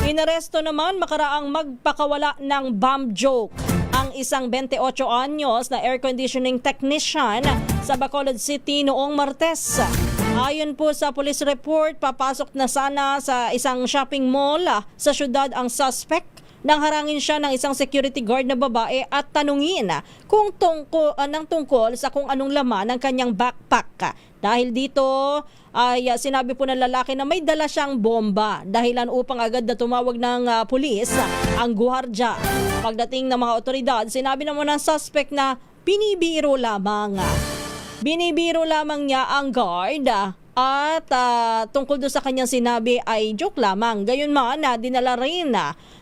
Inaresto naman makaraang magpakawala ng bomb joke ang isang 28 anyos na air conditioning technician sa Bacolod City noong Martes. Ayon po sa police report, papasok na sana sa isang shopping mall sa syudad ang suspect nang harangin siya ng isang security guard na babae at tanungin kung tungkol sa kung anong laman ng kanyang backpack. Dahil dito ay sinabi po ng lalaki na may dala siyang bomba, dahilan upang agad na tumawag ng pulis ang guhardya. Pagdating ng mga otoridad, sinabi naman ng suspect na binibiro lamang. Binibiro lamang niya ang guard at tungkol doon sa kanyang sinabi ay joke lamang. Gayunman, dinala rin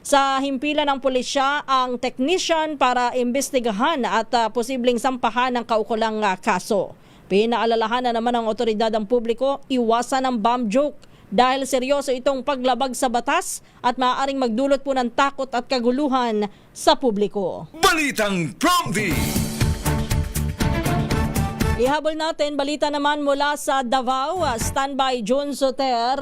sa himpilan ng pulisya ang technician para imbestigahan at posibleng sampahan ng kaukulang kaso. Pinaalalahan na naman ng otoridad ang publiko, iwasan ang bomb joke dahil seryoso itong paglabag sa batas at maaaring magdulot po ng takot at kaguluhan sa publiko. Balitang Prompty. Ihabol natin, balita naman mula sa Davao. Standby June Soter.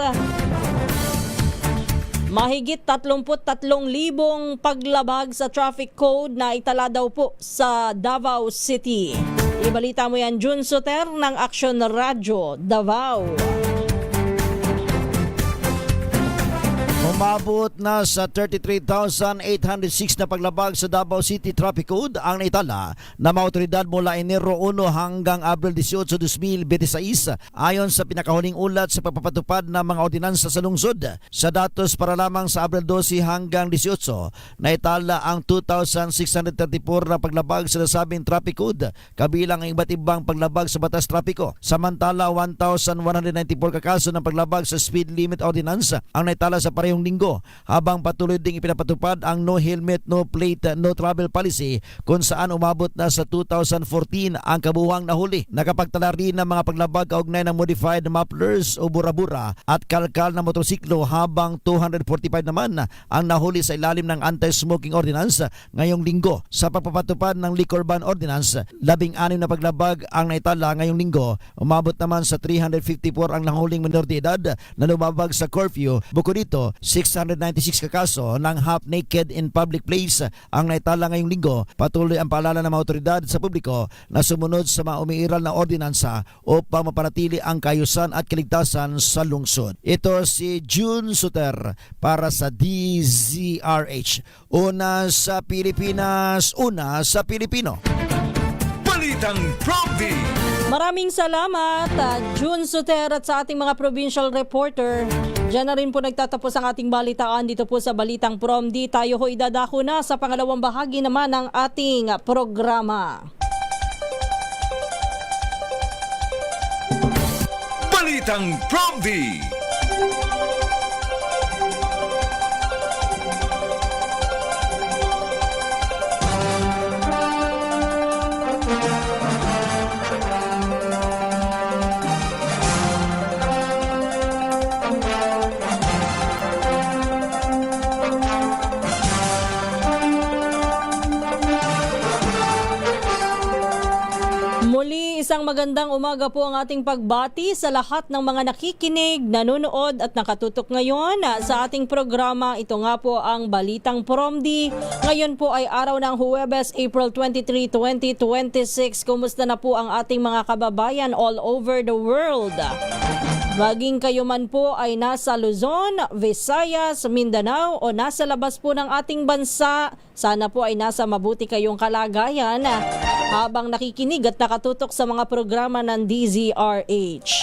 Mahigit 33,000 paglabag sa traffic code na itala daw po sa Davao City. Ibalita mo yan, June Soter ng Action Radyo, Davao. Umabot na sa 33,806 na paglabag sa Davao City Traffic Code ang naitala na mga otoridad mula Enero 1 hanggang Abril 18, 2026 ayon sa pinakahuling ulat sa pagpapatupad ng mga ordinansa sa lungsod. Sa datos para lamang sa Abril 12 hanggang 18, naitala ang 2,634 na paglabag sa nasabing traffic code, kabilang ang iba't ibang paglabag sa batas trapiko. Samantala, 1,194 kakaso ng paglabag sa speed limit ordinance ang naitala sa parehong ngayong linggo habang patuloy ding ipinapatupad ang no helmet, no plate, no travel policy kung saan umabot na sa 2014 ang kabuuang nahuli. Nakapagtala rin ng mga paglabag kaugnay ng modified mufflers o bura-bura at kalkal na motorsiklo habang 245 naman ang nahuli sa ilalim ng anti-smoking ordinance ngayong linggo. Sa pagpapatupad ng liquor ban ordinance, 16 na paglabag ang naitala ngayong linggo. Umabot naman sa 354 ang nahuling minor de edad na lumabag sa curfew. Bukod dito, 696 kakaso ng half-naked in public place ang naitala ngayong linggo. Patuloy ang paalala ng mga otoridad sa publiko na sumunod sa mga umiiral na ordinansa upang mapanatili ang kaayusan at kaligtasan sa lungsod. Ito si June Suter para sa DZRH. Una sa Pilipinas, una sa Pilipino. Balitang Prompty. Maraming salamat, June Suter, at sa ating mga provincial reporter. Diyan na rin po nagtatapos ang ating balitaan dito po sa Balitang Prompty. Tayo ho idadako na sa pangalawang bahagi naman ng ating programa. Balitang Prompty. Muli, isang magandang umaga po ang ating pagbati sa lahat ng mga nakikinig, nanonood at nakatutok ngayon sa ating programa. Ito nga po ang Balitang Prompty. Ngayon po ay araw ng Huwebes, April 23, 2026. Kumusta na po ang ating mga kababayan all over the world? Maging kayo man po ay nasa Luzon, Visayas, Mindanao o nasa labas po ng ating bansa, sana po ay nasa mabuti kayong kalagayan habang nakikinig at nakatutok sa mga programa ng DZRH.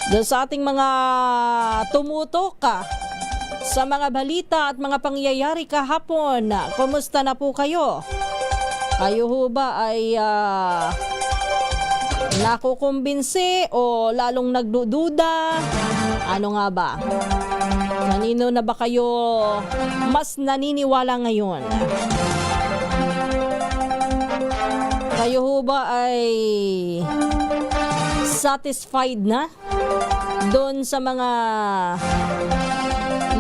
Doon sa ating mga tumutok sa mga balita at mga pangyayari kahapon, kumusta na po kayo? Kayo ho ba ay nakukumbinsi o lalong nagdududa? Ano nga ba? Kanino na ba kayo mas naniniwala ngayon? Kayo ho ba ay satisfied na doon sa mga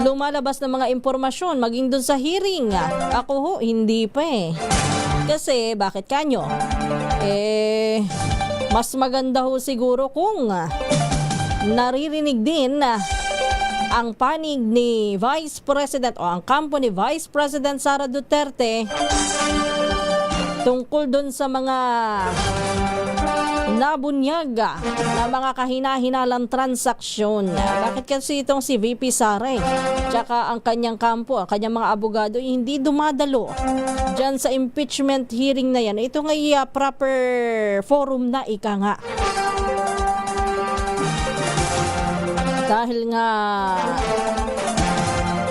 lumalabas na mga impormasyon, maging doon sa hearing? Ako ho, hindi pa eh. Kasi bakit kanyo? Mas maganda ho siguro kung naririnig din ang panig ni Vice President o ang kampo ni Vice President Sara Duterte tungkol dun sa mga nabunyag na mga kahina-hinalang transaksyon. Bakit kasi itong si VP Sara tsaka ang kanyang kampo, ang kanyang mga abogado hindi dumadalo dyan sa impeachment hearing na yan? Ito nga proper forum na ika nga. Dahil nga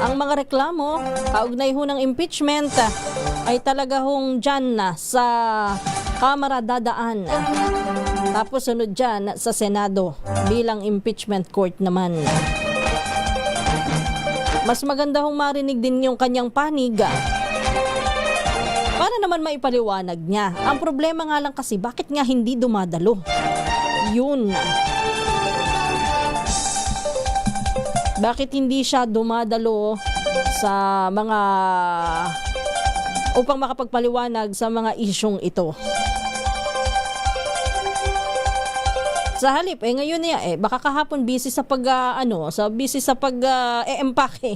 ang mga reklamo kaugnay ho ng impeachment ay talaga hong dyan na sa Kamara dadaan. Tapos sunod dyan sa Senado bilang impeachment court naman. Mas maganda hong marinig din yung kanyang panig para naman maipaliwanag niya. Ang problema nga lang kasi bakit nga hindi dumadalo? Yun. Bakit hindi siya dumadalo sa mga upang makapagpaliwanag sa mga isyong ito? Sa halip, ngayon niya, baka kahapon busy sa pag-empake.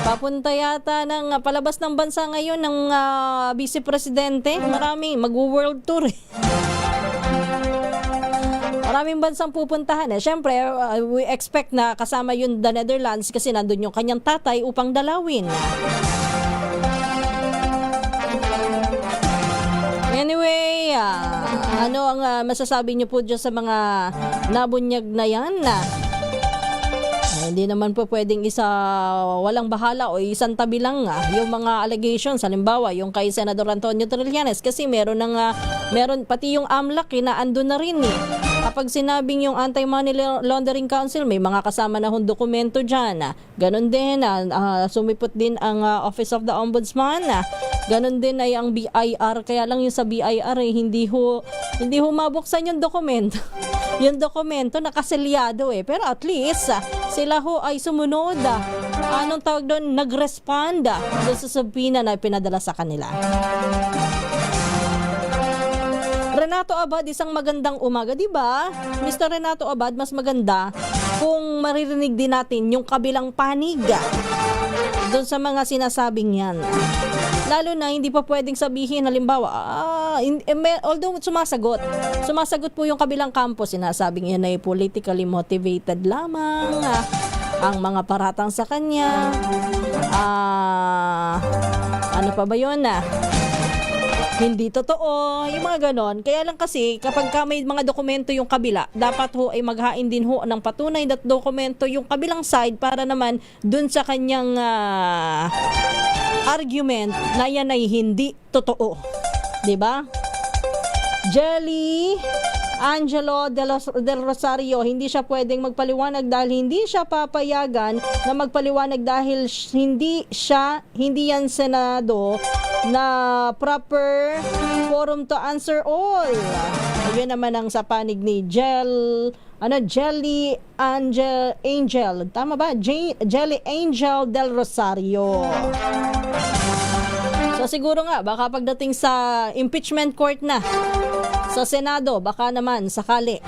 Papunta yata ng palabas ng bansa ngayon ng Vice Presidente. Marami, mag-world tour. Maraming bansang pupuntahan. Siyempre, we expect na kasama yun the Netherlands kasi nandun yung kanyang tatay upang dalawin. Anyway, ano ang masasabi niyo po dyan sa mga nabunyag na yan? Hindi naman po pwedeng walang bahala o isang tabi lang yung mga allegations. Halimbawa, yung kay Senador Antonio Trillanes kasi meron pati yung AMLAC na andun na rin Kapag sinabing yung Anti-Money Laundering Council, may mga kasama na hong dokumento dyan. Ganon din, sumipot din ang Office of the Ombudsman. Ganon din ay ang BIR, kaya lang yung sa BIR hindi ho mabuksan yung dokumento. Yung dokumento nakaselyado pero at least sila ho ay sumunod. Anong tawag doon? Nag-respond doon sa subpoena na pinadala sa kanila. Renato Abad, isang magandang umaga, di ba? Mr. Renato Abad, mas maganda kung maririnig din natin yung kabilang panig doon sa mga sinasabing yan. Lalo na hindi pa pwedeng sabihin, halimbawa, although sumasagot po yung kabilang kampo, sinasabing yan ay politically motivated lamang, ang mga paratang sa kanya, ano pa ba yun hindi totoo, yung mga ganon. Kaya lang kasi, kapag may mga dokumento yung kabila, dapat ho ay maghain din ho ng patunay na dokumento yung kabilang side para naman dun sa kanyang argument na yan ay hindi totoo. Diba? Jelly Angelo del Rosario, hindi siya pwedeng magpaliwanag dahil hindi siya papayagan na magpaliwanag dahil hindi yan Senado na proper forum to answer all. Yun naman ang sa panig ni Jelly Angel. Tama ba? Jelly Angel del Rosario. So siguro nga, baka pagdating sa impeachment court na, sa Senado, baka naman sakali.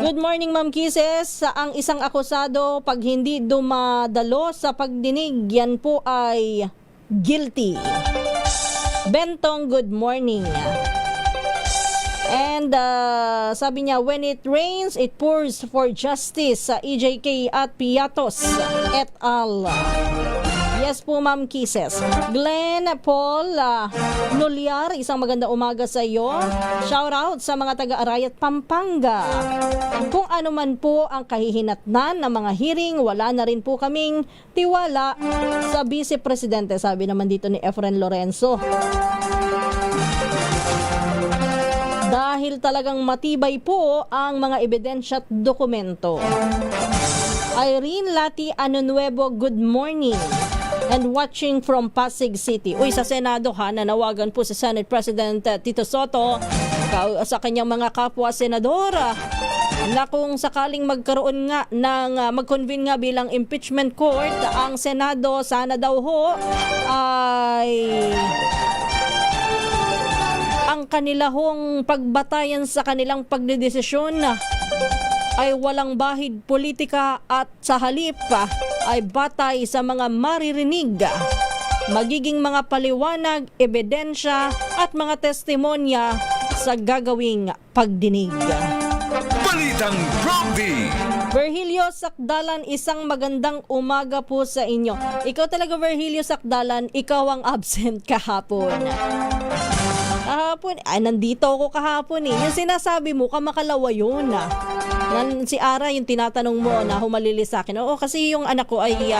Good morning, Ma'am Kisses. Ang isang akusado, pag hindi dumadalo sa pagdinig, yan po ay guilty. Bentong, good morning. And sabi niya, when it rains, it pours for justice sa EJK at Piatos et al. Yes po, Ma'am Kisses. Glenn Paul Nulyar, isang maganda umaga sa iyo. Shout out sa mga taga-Arayat, Pampanga. Kung ano man po ang kahihinatnan ng mga hearing, wala na rin po kaming tiwala sa Vice Presidente, sabi naman dito ni Efren Lorenzo. Dahil talagang matibay po ang mga ebidensya at dokumento. Irene Lati Anonuevo, good morning. And watching from Pasig City. Uy, sa Senado nanawagan po si Senate President Tito Soto sa kanyang mga kapwa senadora na kung sakaling magkaroon nga ng mag-convene nga bilang impeachment court ang Senado, sana daw ho ay ang kanilahong pagbatayan sa kanilang pagdedesisyon ay walang bahid politika at sa halip ay batay sa mga maririnig, magiging mga paliwanag, ebidensya at mga testimonya sa gagawing pagdinig. Balitang Prompty! Virgilio Sakdalan, isang magandang umaga po sa inyo. Ikaw talaga, Virgilio Sakdalan, ikaw ang absent kahapon. Nandito ako kahapon eh. Yung sinasabi mo, kamakalawa yun si Ara yung tinatanong mo na humalili sa akin. Oo, kasi yung anak ko ay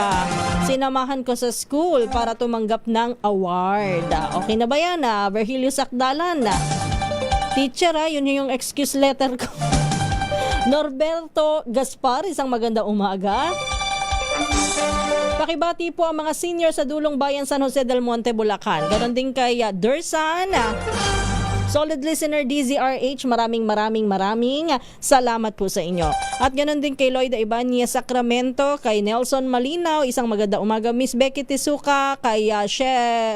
sinamahan ko sa school para tumanggap ng award. Okay na ba yan? Virgilio Sakdalan. Teacher, yun yung excuse letter ko. Norberto Gaspar, isang maganda umaga. Pakibati po ang mga senior sa Dulong Bayan San Jose del Monte, Bulacan. Ganon din kay Dursan. Solid listener DZRH, maraming salamat po sa inyo. At ganoon din kay Lloyda Ibanez Sacramento, kay Nelson Malinaw, isang maganda umaga. Miss Becky Tisuka, kay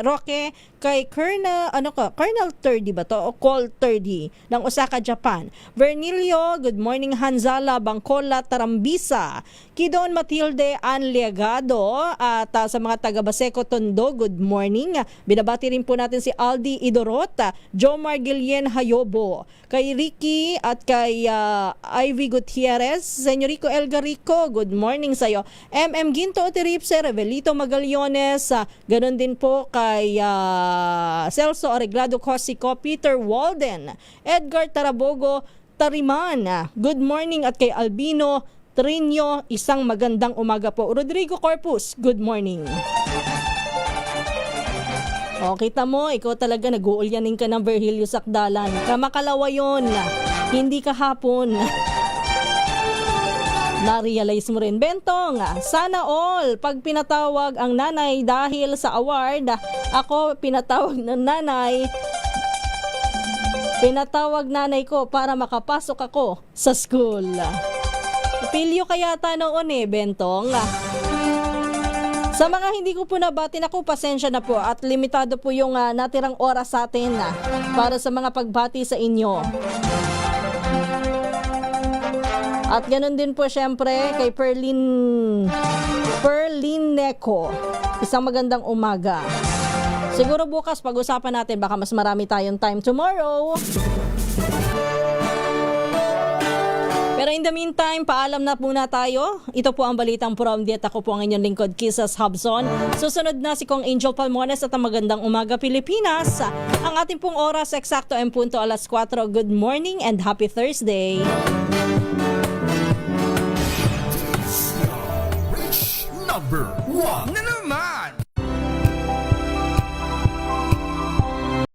Roque, kay Colonel 30 ba to? O Col 30 ng Osaka, Japan. Vernilio, good morning. Hanzala Bangkola Tarambisa, Kidon Matilde Anliagado, at sa mga taga Baseco Tondo, good morning. Binabati rin po natin si Aldi Idorota, Jomar Guillen Hayobo, kay Ricky at kay Ivy Gutierrez, Señorico Elgarico, good morning sa iyo. MM Ginto Otiripse, Revelito Magallones, ganon din po kay Celso Arreglado Cosico, Peter Walden, Edgar Tarabogo Tariman, good morning, at kay Albino Trinio, isang magandang umaga po. Rodrigo Corpus, good morning. O, kita mo, ikaw talaga nag-uulyanin ka ng Virgilio Sakdalan. Kamakalawa yun, hindi kahapon. Na-realize mo rin, Bentong, sana all, pag pinatawag ang nanay dahil sa award, ako pinatawag ng nanay, ko para makapasok ako sa school. Pilyo kaya noon Bentong. Sa mga hindi ko po nabati, ako pasensya na po at limitado po yung natirang oras sa atin para sa mga pagbati sa inyo. At ganun din po syempre kay Perlin Neko. Isang magandang umaga. Siguro bukas pag-usapan natin, baka mas marami tayong time tomorrow. Pero in the meantime, paalam na muna tayo. Ito po ang Balitang From Diet. Ako po ang inyong lingkod, Kisas Hobson. Susunod na si Kong Angel Palmones at ang Magandang Umaga Pilipinas. Ang ating pong oras, eksakto en punto 4:00. Good morning and happy Thursday. Number 1 na naman!